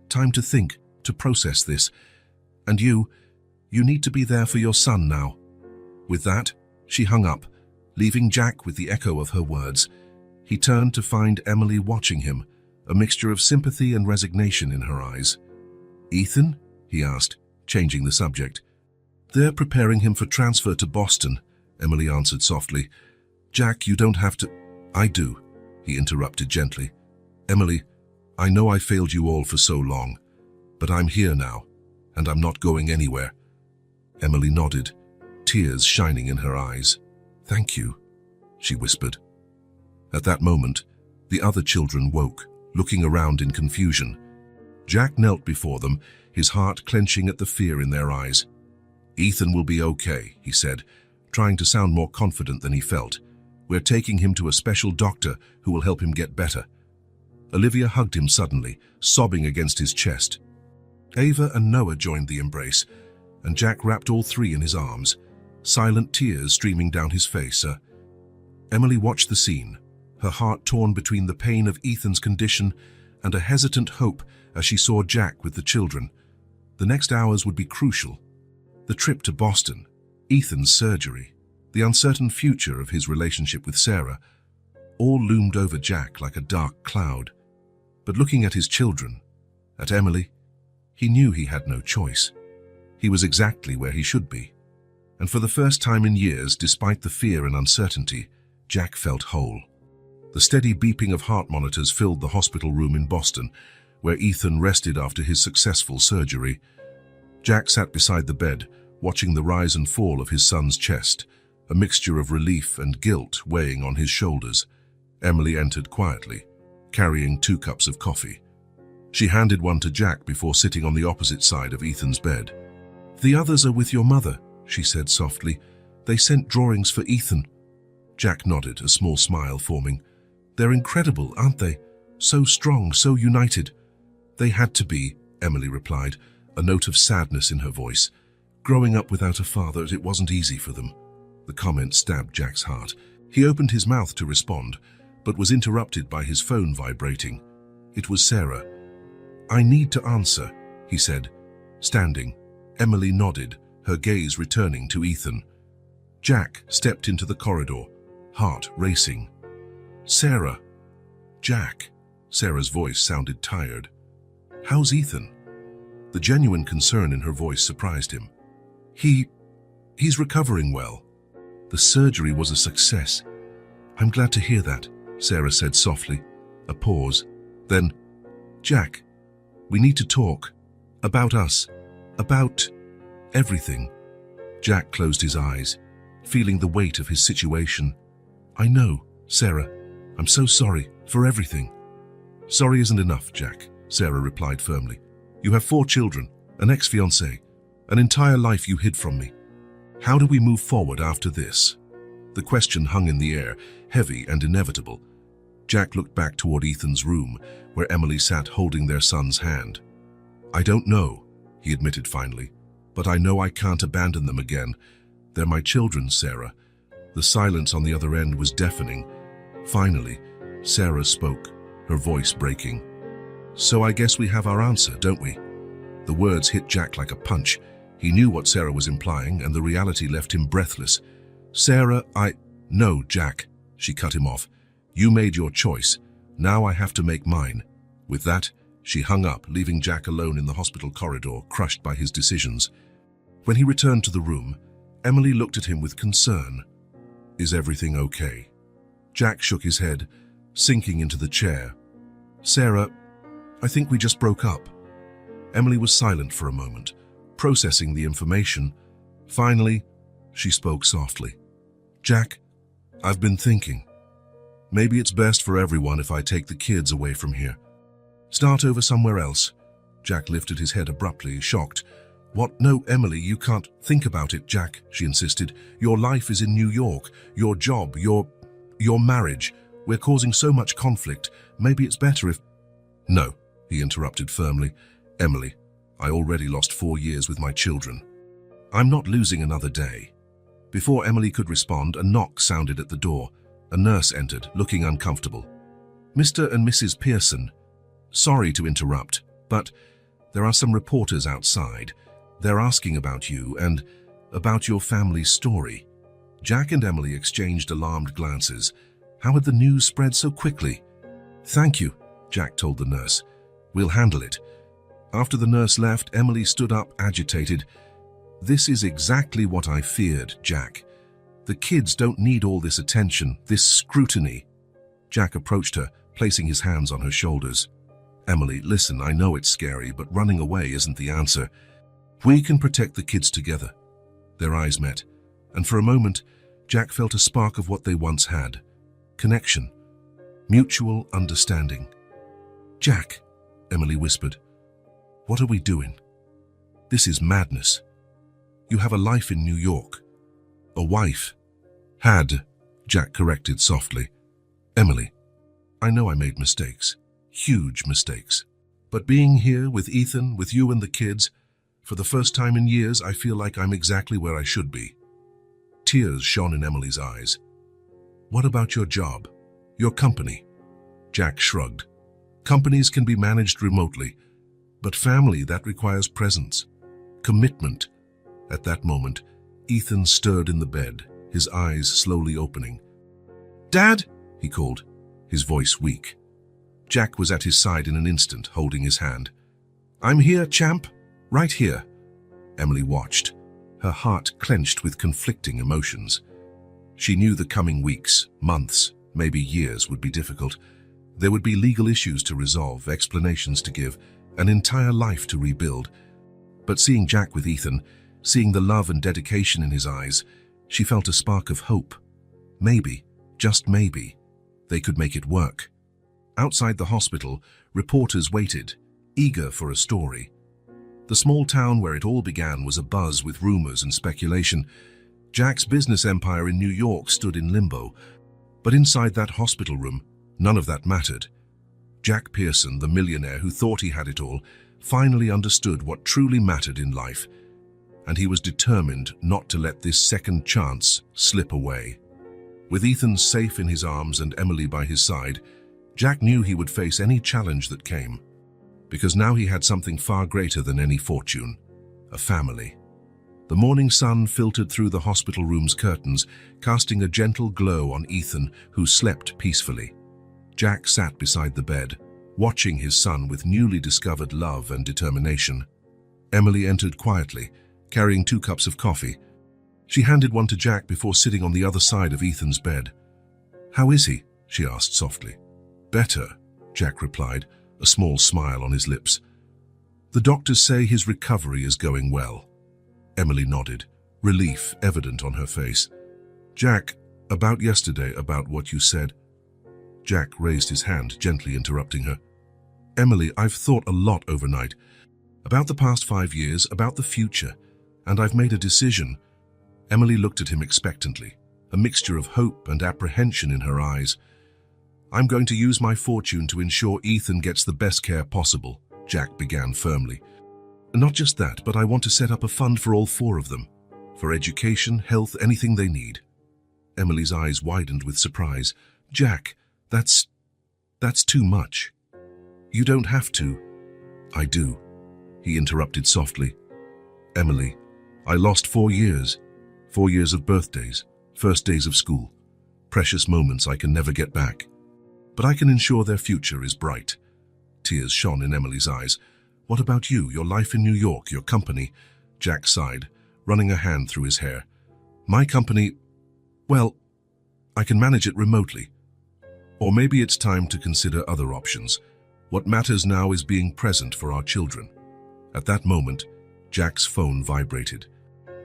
Speaker 1: Time to think, to process this. And you need to be there for your son now." With that, she hung up, leaving Jack with the echo of her words. He turned to find Emily watching him, a mixture of sympathy and resignation in her eyes. "Ethan?" he asked, changing the subject. "They're preparing him for transfer to Boston," Emily answered softly. "Jack, you don't have to—" "I do," he interrupted gently. "Emily, I know I failed you all for so long, but I'm here now, and I'm not going anywhere." Emily nodded, tears shining in her eyes. "Thank you," she whispered. At that moment, the other children woke, looking around in confusion. Jack knelt before them, his heart clenching at the fear in their eyes. "Ethan will be okay," he said, trying to sound more confident than he felt. "We're taking him to a special doctor who will help him get better." Olivia hugged him suddenly, sobbing against his chest. Ava and Noah joined the embrace, and Jack wrapped all 3 in his arms, silent tears streaming down his face. Emily watched the scene, her heart torn between the pain of Ethan's condition and a hesitant hope as she saw Jack with the children. The next hours would be crucial. The trip to Boston, Ethan's surgery, the uncertain future of his relationship with Sarah, all loomed over Jack like a dark cloud. But looking at his children, at Emily, he knew he had no choice. He was exactly where he should be. And for the first time in years, despite the fear and uncertainty, Jack felt whole. The steady beeping of heart monitors filled the hospital room in Boston, where Ethan rested after his successful surgery. Jack sat beside the bed, watching the rise and fall of his son's chest, a mixture of relief and guilt weighing on his shoulders. Emily entered quietly, carrying 2 cups of coffee. She handed one to Jack before sitting on the opposite side of Ethan's bed. "The others are with your mother," she said softly. "They sent drawings for Ethan." Jack nodded, a small smile forming. "They're incredible, aren't they? So strong, so united." "They had to be," Emily replied, a note of sadness in her voice. "Growing up without a father, it wasn't easy for them." The comment stabbed Jack's heart. He opened his mouth to respond, but was interrupted by his phone vibrating. It was Sarah. "I need to answer," he said, standing. Emily nodded, her gaze returning to Ethan. Jack stepped into the corridor, heart racing. "Sarah." "Jack." Sarah's voice sounded tired. "How's Ethan?" The genuine concern in her voice surprised him. He's recovering well. The surgery was a success." "I'm glad to hear that," Sarah said softly. A pause. Then, "Jack, we need to talk. About us. About everything." Jack closed his eyes, feeling the weight of his situation. "I know, Sarah. I'm so sorry for everything." "Sorry isn't enough, Jack," Sarah replied firmly. "You have 4 children, an ex-fiancé, an entire life you hid from me. How do we move forward after this?" The question hung in the air, heavy and inevitable. Jack looked back toward Ethan's room, where Emily sat holding their son's hand. "I don't know," he admitted finally, "but I know I can't abandon them again. They're my children, Sarah." The silence on the other end was deafening. Finally, Sarah spoke, her voice breaking. "So I guess we have our answer, don't we?" The words hit Jack like a punch. He knew what Sarah was implying, and the reality left him breathless. "Sarah, No, Jack," she cut him off. "You made your choice. Now I have to make mine." With that, she hung up, leaving Jack alone in the hospital corridor, crushed by his decisions. When he returned to the room, Emily looked at him with concern. "Is everything okay?" Jack shook his head, sinking into the chair. "Sarah, I think we just broke up." Emily was silent for a moment, processing the information. Finally, she spoke softly. "Jack, I've been thinking. Maybe it's best for everyone if I take the kids away from here. Start over somewhere else." Jack lifted his head abruptly, shocked. "What? No, Emily, you can't think about it, Jack," she insisted. "Your life is in New York, your job, your marriage. We're causing so much conflict. Maybe it's better if—" "No," he interrupted firmly. "Emily, I already lost 4 years with my children. I'm not losing another day." Before Emily could respond, a knock sounded at the door. A nurse entered, looking uncomfortable. "Mr. and Mrs. Pearson, sorry to interrupt, but there are some reporters outside. They're asking about you and about your family's story." Jack and Emily exchanged alarmed glances. How had the news spread so quickly? "Thank you," Jack told the nurse. "We'll handle it." After the nurse left, Emily stood up, agitated. "This is exactly what I feared, Jack. The kids don't need all this attention, this scrutiny." Jack approached her, placing his hands on her shoulders. "Emily, listen, I know it's scary, but running away isn't the answer. We can protect the kids together." Their eyes met, and for a moment, Jack felt a spark of what they once had. Connection. Mutual understanding. "Jack," Emily whispered, "what are we doing? This is madness. You have a life in New York. A wife." "Had," Jack corrected softly. "Emily, I know I made mistakes. Huge mistakes. But being here with Ethan, with you and the kids, for the first time in years, I feel like I'm exactly where I should be." Tears shone in Emily's eyes. "What about your job? Your company?" Jack shrugged. "Companies can be managed remotely, but family, that requires presence, commitment." At that moment, Ethan stirred in the bed, his eyes slowly opening. "Dad!" he called, his voice weak. Jack was at his side in an instant, holding his hand. "I'm here, champ. Right here." Emily watched, her heart clenched with conflicting emotions. She knew the coming weeks, months, maybe years would be difficult. There would be legal issues to resolve, explanations to give, an entire life to rebuild. But seeing Jack with Ethan, seeing the love and dedication in his eyes, she felt a spark of hope. Maybe, just maybe, they could make it work. Outside the hospital, reporters waited, eager for a story. The small town where it all began was abuzz with rumors and speculation. Jack's business empire in New York stood in limbo, but inside that hospital room, none of that mattered. Jack Pearson, the millionaire who thought he had it all, finally understood what truly mattered in life, and he was determined not to let this second chance slip away. With Ethan safe in his arms and Emily by his side, Jack knew he would face any challenge that came, because now he had something far greater than any fortune: a family. The morning sun filtered through the hospital room's curtains, casting a gentle glow on Ethan, who slept peacefully. Jack sat beside the bed, watching his son with newly discovered love and determination. Emily entered quietly, carrying 2 cups of coffee. She handed one to Jack before sitting on the other side of Ethan's bed. "How is he?" she asked softly. "Better," Jack replied, a small smile on his lips. "The doctors say his recovery is going well." Emily nodded, relief evident on her face. "Jack, about yesterday, about what you said." Jack raised his hand, gently interrupting her. "Emily, I've thought a lot overnight. About the past 5 years, about the future, and I've made a decision." Emily looked at him expectantly, a mixture of hope and apprehension in her eyes. "I'm going to use my fortune to ensure Ethan gets the best care possible," Jack began firmly. "Not just that, but I want to set up a fund for all 4 of them, for education, health, anything they need." Emily's eyes widened with surprise. "Jack, that's too much." "You don't have to." "I do," he interrupted softly. "Emily, I lost 4 years. 4 years of birthdays, first days of school, precious moments I can never get back. But I can ensure their future is bright." Tears shone in Emily's eyes. "What about you, your life in New York, your company?" Jack sighed, running a hand through his hair. "My company, well, I can manage it remotely. Or maybe it's time to consider other options. What matters now is being present for our children." At that moment, Jack's phone vibrated.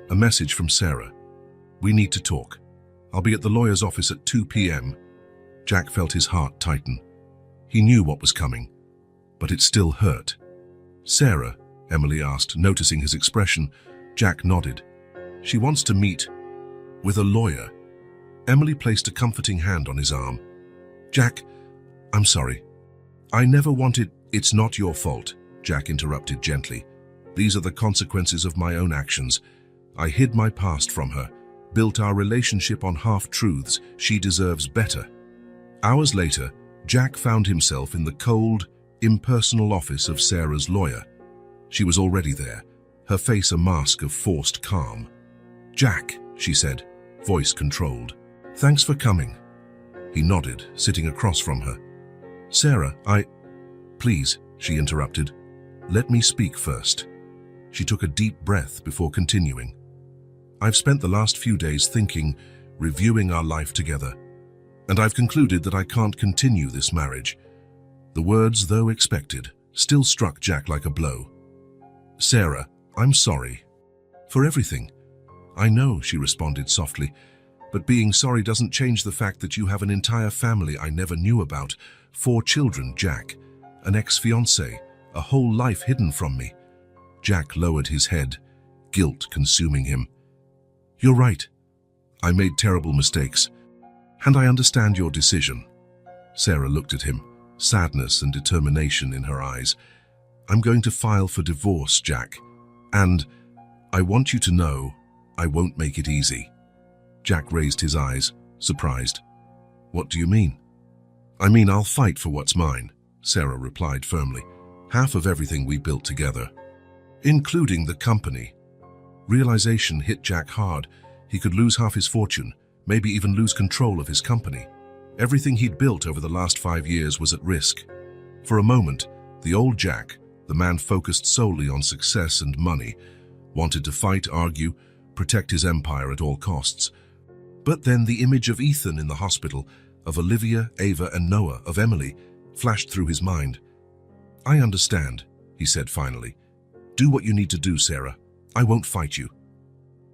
Speaker 1: A message from Sarah. "We need to talk. I'll be at the lawyer's office at 2 p.m. Jack felt his heart tighten. He knew what was coming, but it still hurt. "Sarah?" Emily asked, noticing his expression. Jack nodded. "She wants to meet with a lawyer." Emily placed a comforting hand on his arm. "Jack, I'm sorry. I never wanted—" "It's not your fault," Jack interrupted gently. "These are the consequences of my own actions. I hid my past from her, built our relationship on half-truths. She deserves better." Hours later, Jack found himself in the cold, impersonal office of Sarah's lawyer. She was already there, her face a mask of forced calm. "Jack," she said, voice controlled. "Thanks for coming." He nodded, sitting across from her. "Sarah, Please," she interrupted. "Let me speak first." She took a deep breath before continuing. "I've spent the last few days thinking, reviewing our life together, and I've concluded that I can't continue this marriage." The words, though expected, still struck Jack like a blow. "Sarah, I'm sorry. For everything." "I know," she responded softly, "but being sorry doesn't change the fact that you have an entire family I never knew about. 4 children, Jack. An ex-fiancé, a whole life hidden from me." Jack lowered his head, guilt consuming him. "You're right. I made terrible mistakes, and I understand your decision." Sarah looked at him, sadness and determination in her eyes. "I'm going to file for divorce, Jack, and I want you to know I won't make it easy." Jack raised his eyes, surprised. "What do you mean?" "I mean, I'll fight for what's mine," Sarah replied firmly. "Half of everything we built together, including the company." Realization hit Jack hard. He could lose half his fortune, maybe even lose control of his company. Everything he'd built over the last 5 years was at risk. For a moment, the old Jack, the man focused solely on success and money, wanted to fight, argue, protect his empire at all costs. But then the image of Ethan in the hospital, of Olivia, Ava, and Noah, of Emily, flashed through his mind. "I understand," he said finally. "Do what you need to do, Sarah. I won't fight you."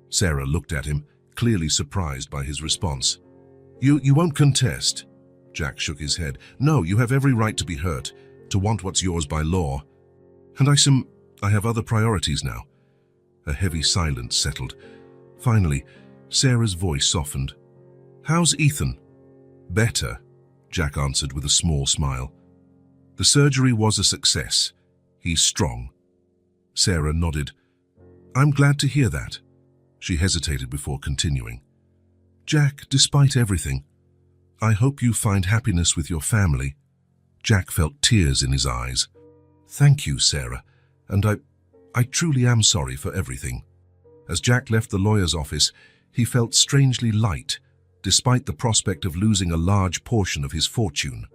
Speaker 1: Sarah looked at him, clearly surprised by his response. You won't contest?" Jack shook his head. "No, you have every right to be hurt, to want what's yours by law." And I have other priorities now. A heavy silence settled. Finally, Sarah's voice softened. How's Ethan? Better, Jack answered with a small smile. The surgery was a success. He's strong. Sarah nodded. I'm glad to hear that. She hesitated before continuing. Jack, despite everything, I hope you find happiness with your family. Jack felt tears in his eyes. Thank you, Sarah, and I truly am sorry for everything. As Jack left the lawyer's office, he felt strangely light, despite the prospect of losing a large portion of his fortune.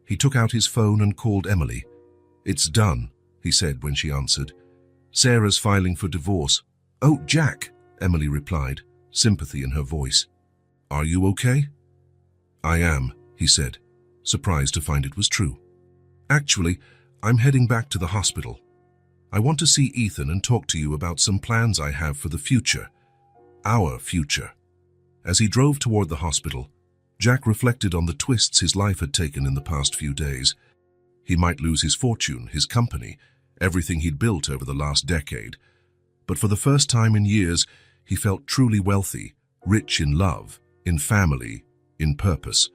Speaker 1: He took out his phone and called Emily. It's done, he said when she answered. Sarah's filing for divorce. Oh, Jack, Emily replied, sympathy in her voice. Are you okay? I am, he said, surprised to find it was true. Actually, I'm heading back to the hospital. I want to see Ethan and talk to you about some plans I have for the future. Our future. As he drove toward the hospital, Jack reflected on the twists his life had taken in the past few days. He might lose his fortune, his company, everything he'd built over the last decade. But for the first time in years, he felt truly wealthy, rich in love, in family, in purpose.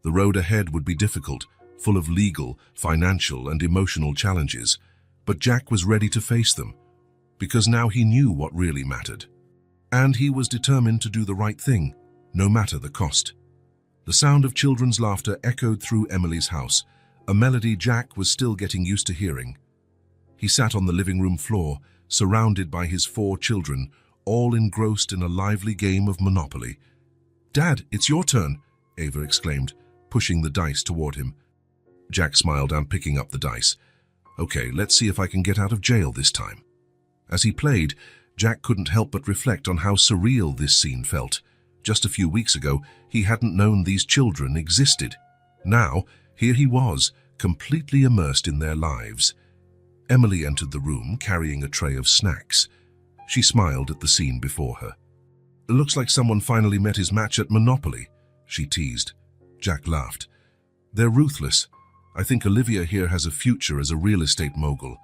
Speaker 1: The road ahead would be difficult, full of legal, financial, and emotional challenges, but Jack was ready to face them, because now he knew what really mattered. And he was determined to do the right thing, no matter the cost. The sound of children's laughter echoed through Emily's house, a melody Jack was still getting used to hearing. He sat on the living room floor, surrounded by his 4 children, all engrossed in a lively game of Monopoly. Dad, it's your turn, Ava exclaimed, pushing the dice toward him. Jack smiled and picking up the dice. Okay, let's see if I can get out of jail this time. As he played, Jack couldn't help but reflect on how surreal this scene felt. Just a few weeks ago, he hadn't known these children existed. Now, here he was, completely immersed in their lives. Emily entered the room carrying a tray of snacks. She smiled at the scene before her. It looks like someone finally met his match at Monopoly, she teased. Jack laughed. They're ruthless. I think Olivia here has a future as a real estate mogul.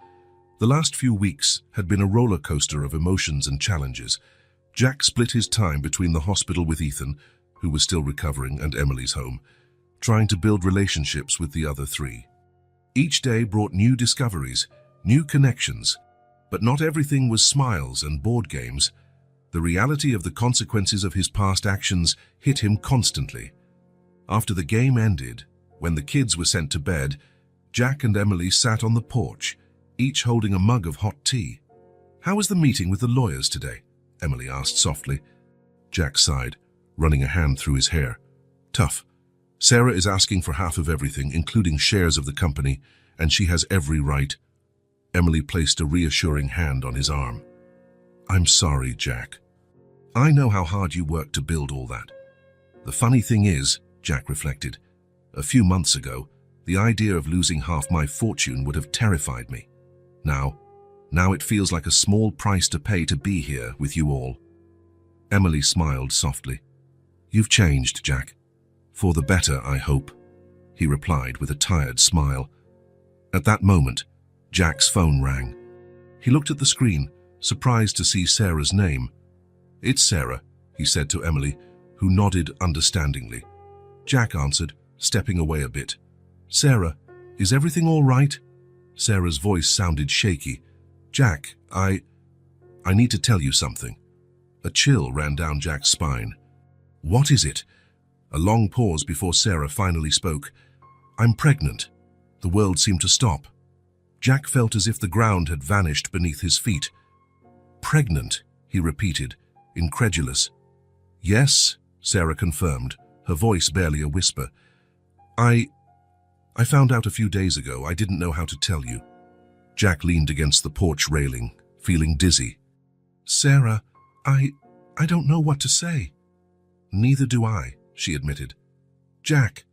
Speaker 1: The last few weeks had been a roller coaster of emotions and challenges. Jack split his time between the hospital with Ethan, who was still recovering, and Emily's home, trying to build relationships with the other 3. Each day brought new discoveries, new connections, but not everything was smiles and board games. The reality of the consequences of his past actions hit him constantly. After the game ended, when the kids were sent to bed, Jack and Emily sat on the porch, each holding a mug of hot tea. How was the meeting with the lawyers today? Emily asked softly. Jack sighed, running a hand through his hair. Tough. Sarah is asking for half of everything, including shares of the company, and she has every right. Emily placed a reassuring hand on his arm. I'm sorry, Jack. I know how hard you worked to build all that. The funny thing is, Jack reflected, a few months ago, the idea of losing half my fortune would have terrified me. Now it feels like a small price to pay to be here with you all. Emily smiled softly. You've changed, Jack. For the better, I hope, he replied with a tired smile. At that moment, Jack's phone rang. He looked at the screen, surprised to see Sarah's name. It's Sarah, he said to Emily, who nodded understandingly. Jack answered, stepping away a bit. Sarah, is everything all right? Sarah's voice sounded shaky. Jack, I need to tell you something. A chill ran down Jack's spine. What is it? A long pause before Sarah finally spoke. I'm pregnant. The world seemed to stop. Jack felt as if the ground had vanished beneath his feet. Pregnant, he repeated, incredulous. Yes, Sarah confirmed, her voice barely a whisper. I found out a few days ago. I didn't know how to tell you. Jack leaned against the porch railing, feeling dizzy. Sarah, I don't know what to say. Neither do I, she admitted. Jack,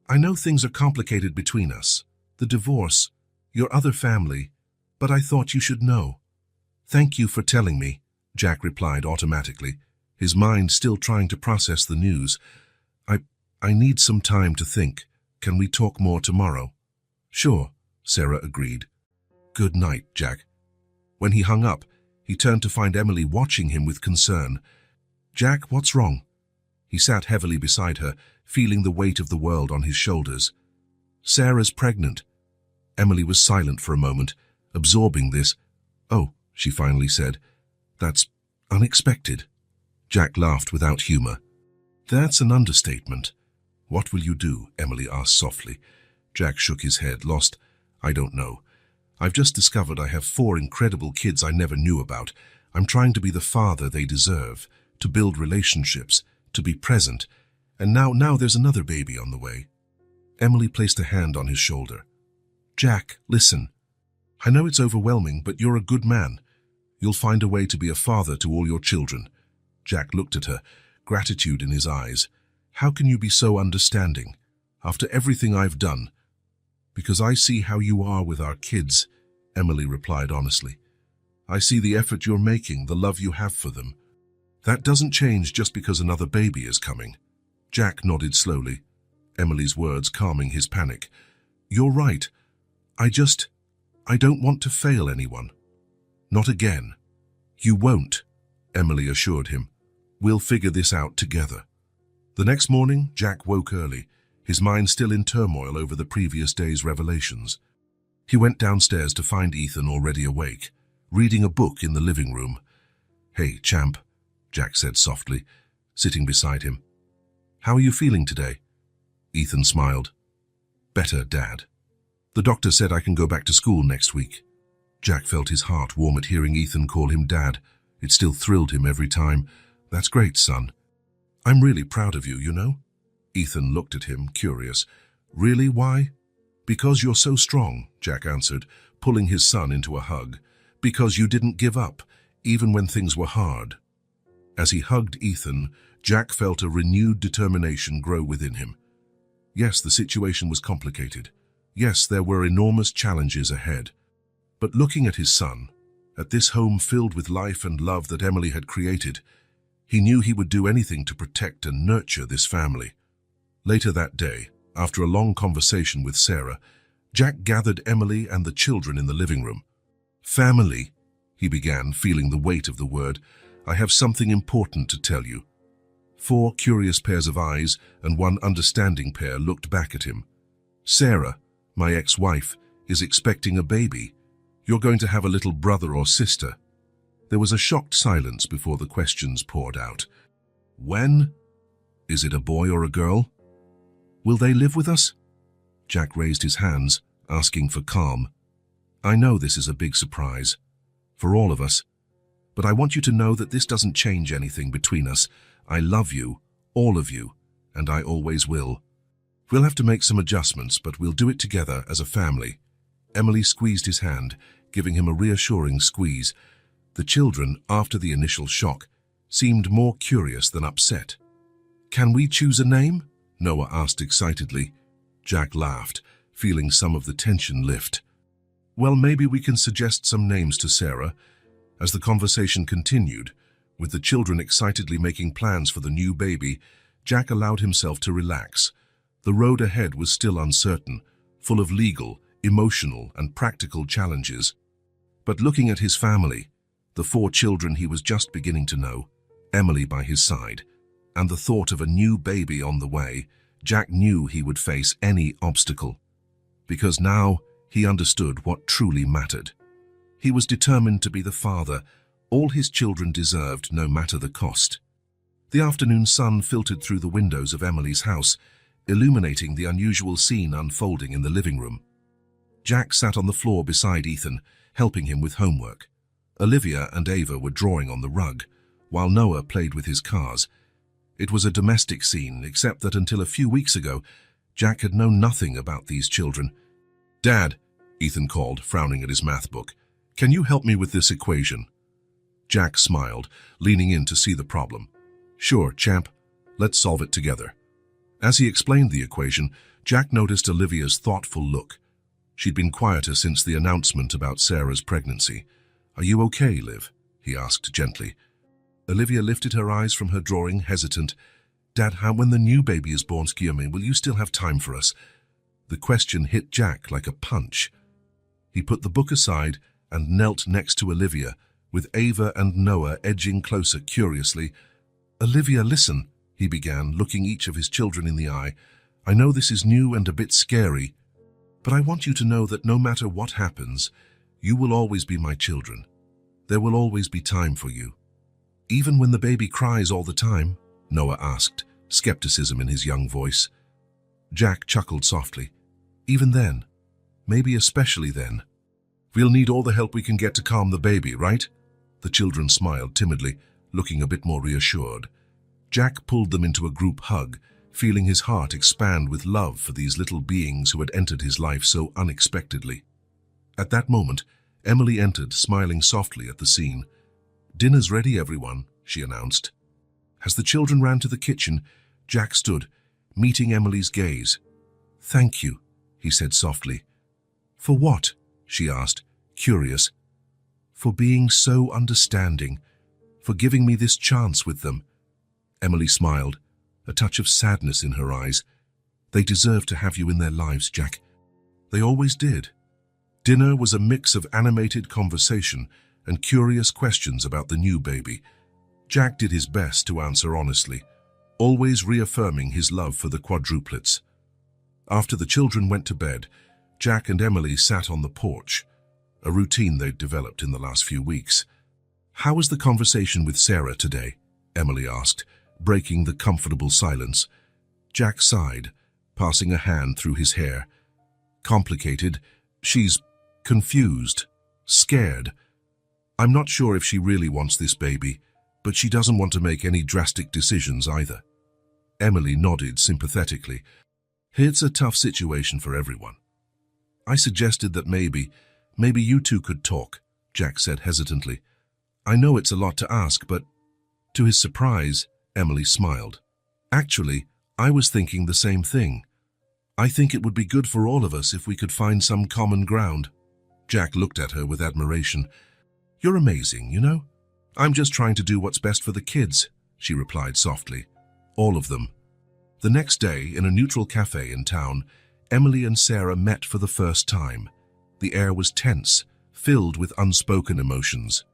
Speaker 1: I know things are complicated between us, the divorce, your other family, but I thought you should know. Thank you for telling me, Jack replied automatically, his mind still trying to process the news. I need some time to think. Can we talk more tomorrow? Sure, Sarah agreed. Good night, Jack. When he hung up, he turned to find Emily watching him with concern. Jack, what's wrong? He sat heavily beside her, feeling the weight of the world on his shoulders. Sarah's pregnant. Emily was silent for a moment, absorbing this. Oh, she finally said. That's unexpected. Jack laughed without humor. That's an understatement. What will you do? Emily asked softly. Jack shook his head, lost. I don't know. I've just discovered I have 4 incredible kids I never knew about. I'm trying to be the father they deserve, to build relationships, to be present. And now there's another baby on the way. Emily placed a hand on his shoulder. Jack, listen. I know it's overwhelming, but you're a good man. You'll find a way to be a father to all your children. Jack looked at her, gratitude in his eyes. How can you be so understanding, after everything I've done? Because I see how you are with our kids, Emily replied honestly. I see the effort you're making, the love you have for them. That doesn't change just because another baby is coming. Jack nodded slowly, Emily's words calming his panic. You're right. I don't want to fail anyone. Not again. You won't, Emily assured him. We'll figure this out together. The next morning, Jack woke early, his mind still in turmoil over the previous day's revelations. He went downstairs to find Ethan already awake, reading a book in the living room. Hey, champ, Jack said softly, sitting beside him. How are you feeling today? Ethan smiled. Better, Dad. The doctor said I can go back to school next week. Jack felt his heart warm at hearing Ethan call him Dad. It still thrilled him every time. That's great, son. I'm really proud of you, you know? Ethan looked at him, curious. Really, why? Because you're so strong, Jack answered, pulling his son into a hug. Because you didn't give up, even when things were hard. As he hugged Ethan, Jack felt a renewed determination grow within him. Yes, the situation was complicated. Yes, there were enormous challenges ahead. But looking at his son, at this home filled with life and love that Emily had created, he knew he would do anything to protect and nurture this family. Later that day, after a long conversation with Sarah, Jack gathered Emily and the children in the living room. Family, he began, feeling the weight of the word. I have something important to tell you. 4 curious pairs of eyes and 1 understanding pair looked back at him. Sarah, my ex-wife, is expecting a baby. You're going to have a little brother or sister. There was a shocked silence before the questions poured out. When? Is it a boy or a girl? Will they live with us? Jack raised his hands, asking for calm. I know this is a big surprise, for all of us, but I want you to know that this doesn't change anything between us. I love you, all of you, and I always will. We'll have to make some adjustments, but we'll do it together as a family. Emily squeezed his hand, giving him a reassuring squeeze. The children, after the initial shock, seemed more curious than upset. Can we choose a name? Noah asked excitedly. Jack laughed, feeling some of the tension lift. Well, maybe we can suggest some names to Sarah. As the conversation continued, with the children excitedly making plans for the new baby, Jack allowed himself to relax. The road ahead was still uncertain, full of legal, emotional, and practical challenges. But looking at his family, the 4 children he was just beginning to know, Emily by his side, and the thought of a new baby on the way, Jack knew he would face any obstacle. Because now he understood what truly mattered. He was determined to be the father all his children deserved, no matter the cost. The afternoon sun filtered through the windows of Emily's house, illuminating the unusual scene unfolding in the living room. Jack sat on the floor beside Ethan, helping him with homework. Olivia and Ava were drawing on the rug, while Noah played with his cars. It was a domestic scene, except that until a few weeks ago, Jack had known nothing about these children. Dad, Ethan called, frowning at his math book, can you help me with this equation? Jack smiled, leaning in to see the problem. Sure, champ. Let's solve it together. As he explained the equation, Jack noticed Olivia's thoughtful look. She'd been quieter since the announcement about Sarah's pregnancy. Are you okay, Liv? He asked gently. Olivia lifted her eyes from her drawing, hesitant. Dad, when the new baby is born, will you still have time for us? The question hit Jack like a punch. He put the book aside and knelt next to Olivia, with Ava and Noah edging closer curiously. "Olivia, listen," he began, looking each of his children in the eye. "I know this is new and a bit scary, but I want you to know that no matter what happens, you will always be my children. There will always be time for you." "Even when the baby cries all the time?" Noah asked, skepticism in his young voice. Jack chuckled softly. "Even then. Maybe especially then. We'll need all the help we can get to calm the baby, right?" The children smiled timidly, looking a bit more reassured. Jack pulled them into a group hug, feeling his heart expand with love for these little beings who had entered his life so unexpectedly. At that moment, Emily entered, smiling softly at the scene. "Dinner's ready, everyone," she announced. As the children ran to the kitchen, Jack stood, meeting Emily's gaze. "Thank you," he said softly. "For what?" she asked, curious. "For being so understanding, for giving me this chance with them." Emily smiled, a touch of sadness in her eyes. "They deserve to have you in their lives, Jack. They always did." Dinner was a mix of animated conversation and curious questions about the new baby. Jack did his best to answer honestly, always reaffirming his love for the quadruplets. After the children went to bed, Jack and Emily sat on the porch, a routine they'd developed in the last few weeks. "How was the conversation with Sarah today?" Emily asked, breaking the comfortable silence. Jack sighed, passing a hand through his hair. "Complicated. She's confused, scared. I'm not sure if she really wants this baby, but she doesn't want to make any drastic decisions either." Emily nodded sympathetically. "It's a tough situation for everyone. I suggested that maybe you two could talk," Jack said hesitantly. "I know it's a lot to ask, but..." To his surprise, Emily smiled. "Actually, I was thinking the same thing. I think it would be good for all of us if we could find some common ground." Jack looked at her with admiration. "You're amazing, you know? I'm just trying to do what's best for the kids," she replied softly. "All of them." The next day, in a neutral cafe in town, Emily and Sarah met for the first time. The air was tense, filled with unspoken emotions.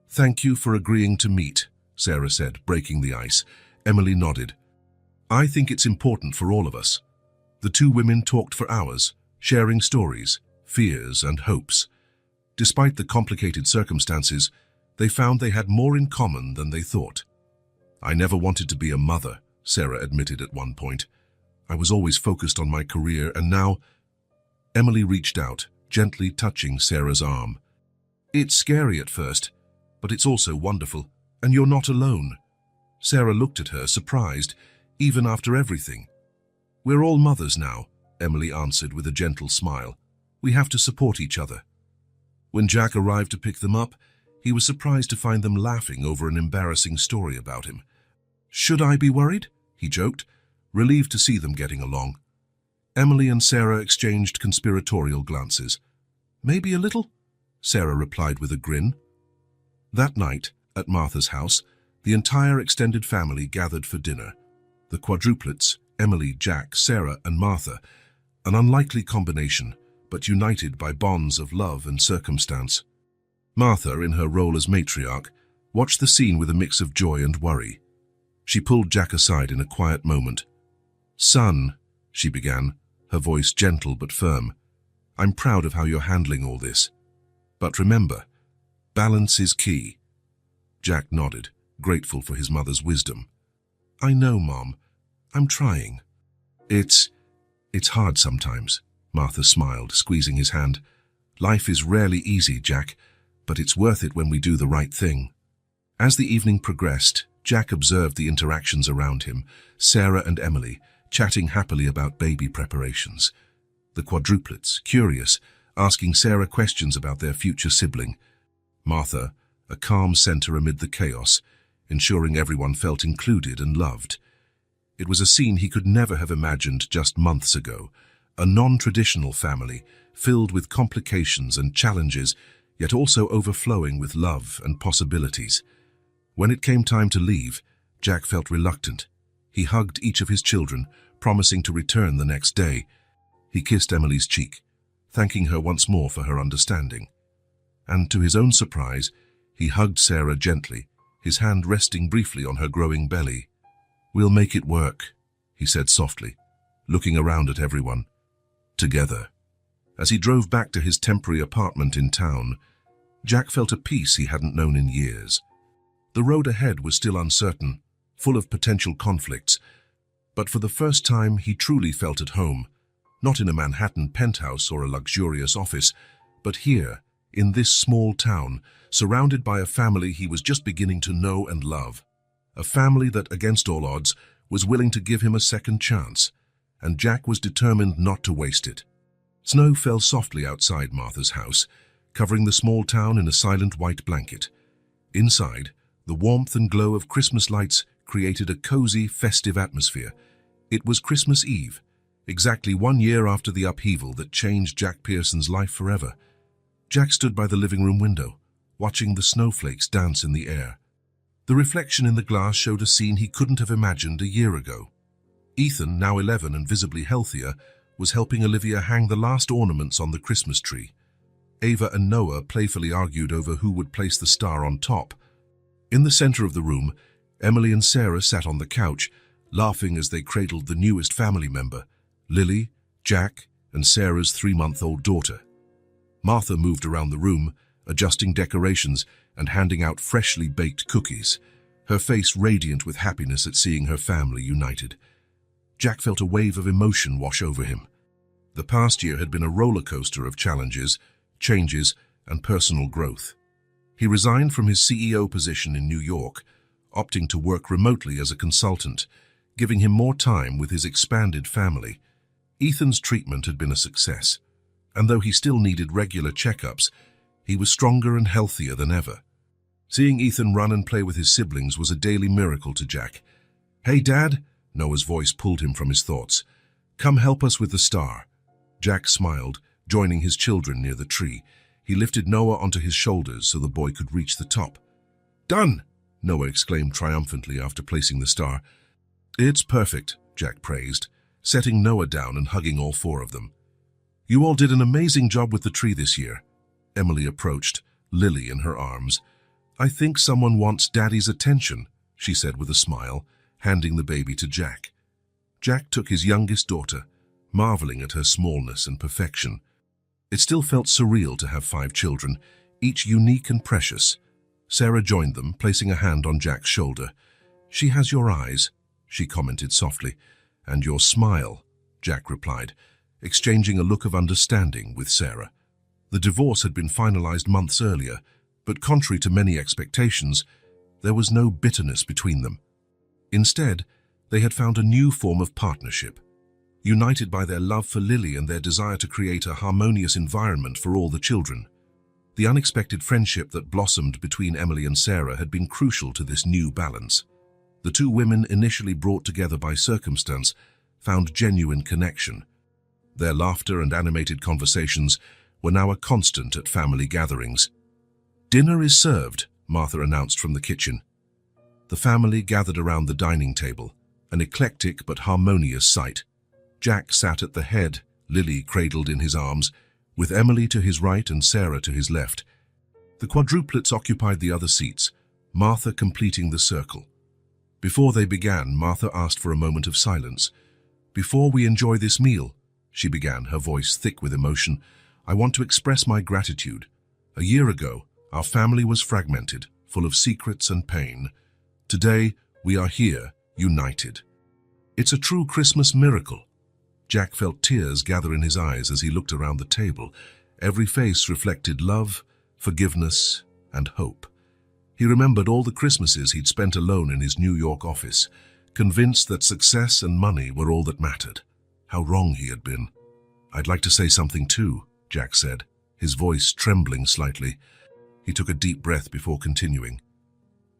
Speaker 1: "Thank you for agreeing to meet," Sarah said, breaking the ice. Emily nodded. "I think it's important for all of us." The two women talked for hours, sharing stories, fears, and hopes. Despite the complicated circumstances, they found they had more in common than they thought. "I never wanted to be a mother," Sarah admitted at one point. "I was always focused on my career, and now..." Emily reached out, gently touching Sarah's arm. "It's scary at first, but it's also wonderful, and you're not alone." Sarah looked at her, surprised, even after everything. "We're all mothers now," Emily answered with a gentle smile. "We have to support each other." When Jack arrived to pick them up, he was surprised to find them laughing over an embarrassing story about him. "Should I be worried?" he joked, relieved to see them getting along. Emily and Sarah exchanged conspiratorial glances. "Maybe a little," Sarah replied with a grin. That night, at Martha's house, the entire extended family gathered for dinner. The quadruplets, Emily, Jack, Sarah, and Martha, an unlikely combination, but united by bonds of love and circumstance. Martha, in her role as matriarch, watched the scene with a mix of joy and worry. She pulled Jack aside in a quiet moment. "Son," she began, her voice gentle but firm, "I'm proud of how you're handling all this. But remember, balance is key." Jack nodded, grateful for his mother's wisdom. "I know, Mom. I'm trying." It's hard sometimes," Martha smiled, squeezing his hand. "Life is rarely easy, Jack, but it's worth it when we do the right thing." As the evening progressed, Jack observed the interactions around him, Sarah and Emily, chatting happily about baby preparations. The quadruplets, curious, asking Sarah questions about their future sibling. Martha, a calm center amid the chaos, ensuring everyone felt included and loved. It was a scene he could never have imagined just months ago, a non-traditional family, filled with complications and challenges, yet also overflowing with love and possibilities. When it came time to leave, Jack felt reluctant. He hugged each of his children, promising to return the next day. He kissed Emily's cheek. thanking her once more for her understanding. And to his own surprise, he hugged Sarah gently, his hand resting briefly on her growing belly. "We'll make it work," he said softly, looking around at everyone. "Together." As he drove back to his temporary apartment in town, Jack felt a peace he hadn't known in years. The road ahead was still uncertain, full of potential conflicts, but for the first time he truly felt at home, not in a Manhattan penthouse or a luxurious office, but here, in this small town, surrounded by a family he was just beginning to know and love. A family that, against all odds, was willing to give him a second chance, and Jack was determined not to waste it. Snow fell softly outside Martha's house, covering the small town in a silent white blanket. Inside, the warmth and glow of Christmas lights created a cozy, festive atmosphere. It was Christmas Eve, exactly 1 year after the upheaval that changed Jack Pearson's life forever. Jack stood by the living room window, watching the snowflakes dance in the air. The reflection in the glass showed a scene he couldn't have imagined a year ago. Ethan, now 11 and visibly healthier, was helping Olivia hang the last ornaments on the Christmas tree. Ava and Noah playfully argued over who would place the star on top. In the center of the room, Emily and Sarah sat on the couch, laughing as they cradled the newest family member, Lily, Jack, and Sarah's 3-month-old daughter. Martha moved around the room, adjusting decorations and handing out freshly baked cookies, her face radiant with happiness at seeing her family united. Jack felt a wave of emotion wash over him. The past year had been a roller coaster of challenges, changes, and personal growth. He resigned from his CEO position in New York, opting to work remotely as a consultant, giving him more time with his expanded family. Ethan's treatment had been a success, and though he still needed regular checkups, he was stronger and healthier than ever. Seeing Ethan run and play with his siblings was a daily miracle to Jack. "Hey, Dad," Noah's voice pulled him from his thoughts. "Come help us with the star." Jack smiled, joining his children near the tree. He lifted Noah onto his shoulders so the boy could reach the top. "Done!" Noah exclaimed triumphantly after placing the star. "It's perfect," Jack praised, setting Noah down and hugging all 4 of them. "You all did an amazing job with the tree this year." Emily approached, Lily in her arms. "I think someone wants Daddy's attention," she said with a smile, handing the baby to Jack. Jack took his youngest daughter, marveling at her smallness and perfection. It still felt surreal to have 5 children, each unique and precious. Sarah joined them, placing a hand on Jack's shoulder. "She has your eyes," she commented softly. "And your smile," Jack replied, exchanging a look of understanding with Sarah. The divorce had been finalized months earlier, but contrary to many expectations, there was no bitterness between them. Instead, they had found a new form of partnership, united by their love for Lily and their desire to create a harmonious environment for all the children. The unexpected friendship that blossomed between Emily and Sarah had been crucial to this new balance. The 2 women, initially brought together by circumstance, found genuine connection. Their laughter and animated conversations were now a constant at family gatherings. "Dinner is served," Martha announced from the kitchen. The family gathered around the dining table, an eclectic but harmonious sight. Jack sat at the head, Lily cradled in his arms, with Emily to his right and Sarah to his left. The quadruplets occupied the other seats, Martha completing the circle. Before they began, Martha asked for a moment of silence. "Before we enjoy this meal," she began, her voice thick with emotion, "I want to express my gratitude. A year ago, our family was fragmented, full of secrets and pain. Today, we are here, united. It's a true Christmas miracle." Jack felt tears gather in his eyes as he looked around the table. Every face reflected love, forgiveness, and hope. He remembered all the Christmases he'd spent alone in his New York office, convinced that success and money were all that mattered. How wrong he had been. "I'd like to say something too," Jack said, his voice trembling slightly. He took a deep breath before continuing.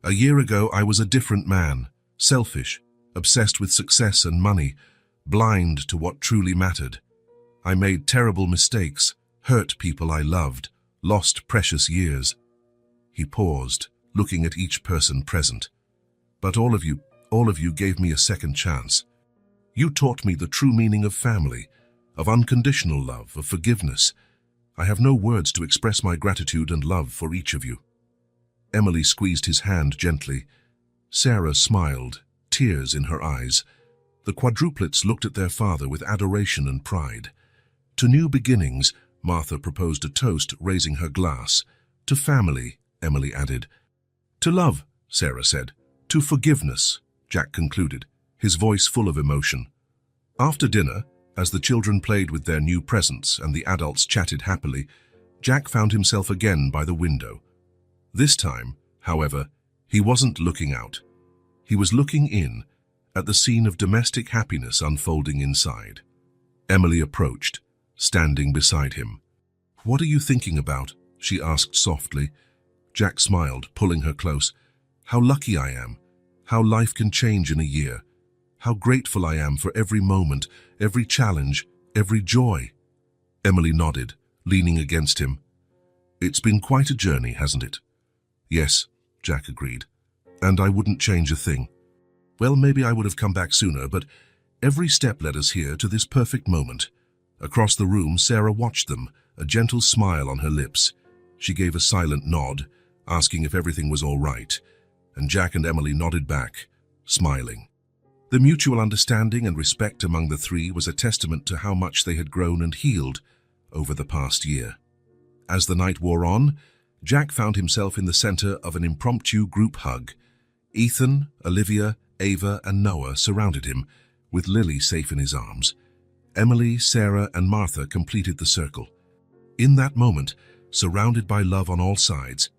Speaker 1: "A year ago, I was a different man, selfish, obsessed with success and money, blind to what truly mattered. I made terrible mistakes, hurt people I loved, lost precious years." He paused, looking at each person present. "But all of you gave me a second chance. You taught me the true meaning of family, of unconditional love, of forgiveness. I have no words to express my gratitude and love for each of you." Emily squeezed his hand gently. Sarah smiled, tears in her eyes. The quadruplets looked at their father with adoration and pride. "To new beginnings," Martha proposed a toast, raising her glass. "To family," Emily added. "To love," Sarah said. "To forgiveness," Jack concluded, his voice full of emotion. After dinner, as the children played with their new presents and the adults chatted happily, Jack found himself again by the window. This time, however, he wasn't looking out. He was looking in, at the scene of domestic happiness unfolding inside. Emily approached, standing beside him. "What are you thinking about?" she asked softly. Jack smiled, pulling her close. "How lucky I am. How life can change in a year. How grateful I am for every moment, every challenge, every joy." Emily nodded, leaning against him. "It's been quite a journey, hasn't it?" "Yes," Jack agreed. "And I wouldn't change a thing. Well, maybe I would have come back sooner, but every step led us here to this perfect moment." Across the room, Sarah watched them, a gentle smile on her lips. She gave a silent nod, asking if everything was all right, and Jack and Emily nodded back, smiling. The mutual understanding and respect among the three was a testament to how much they had grown and healed over the past year. As the night wore on, Jack found himself in the center of an impromptu group hug. Ethan, Olivia, Ava, and Noah surrounded him, with Lily safe in his arms. Emily, Sarah, and Martha completed the circle. In that moment, surrounded by love on all sides,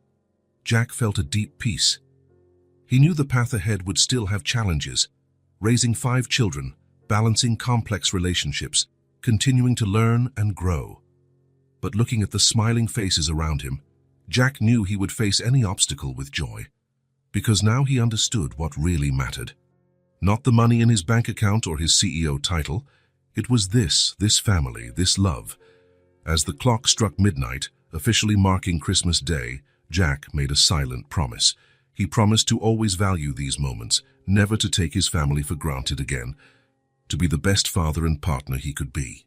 Speaker 1: Jack felt a deep peace. He knew the path ahead would still have challenges, raising 5 children, balancing complex relationships, continuing to learn and grow. But looking at the smiling faces around him, Jack knew he would face any obstacle with joy, because now he understood what really mattered. Not the money in his bank account or his CEO title, it was this family, this love. As the clock struck midnight, officially marking Christmas Day, Jack made a silent promise. He promised to always value these moments, never to take his family for granted again, to be the best father and partner he could be.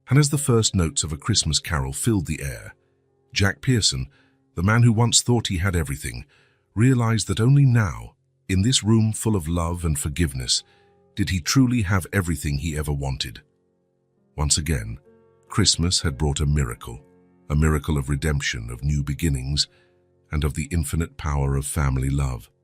Speaker 1: And as the first notes of a Christmas carol filled the air, Jack Pearson, the man who once thought he had everything, realized that only now, in this room full of love and forgiveness, did he truly have everything he ever wanted. Once again, Christmas had brought a miracle of redemption, of new beginnings, and of the infinite power of family love.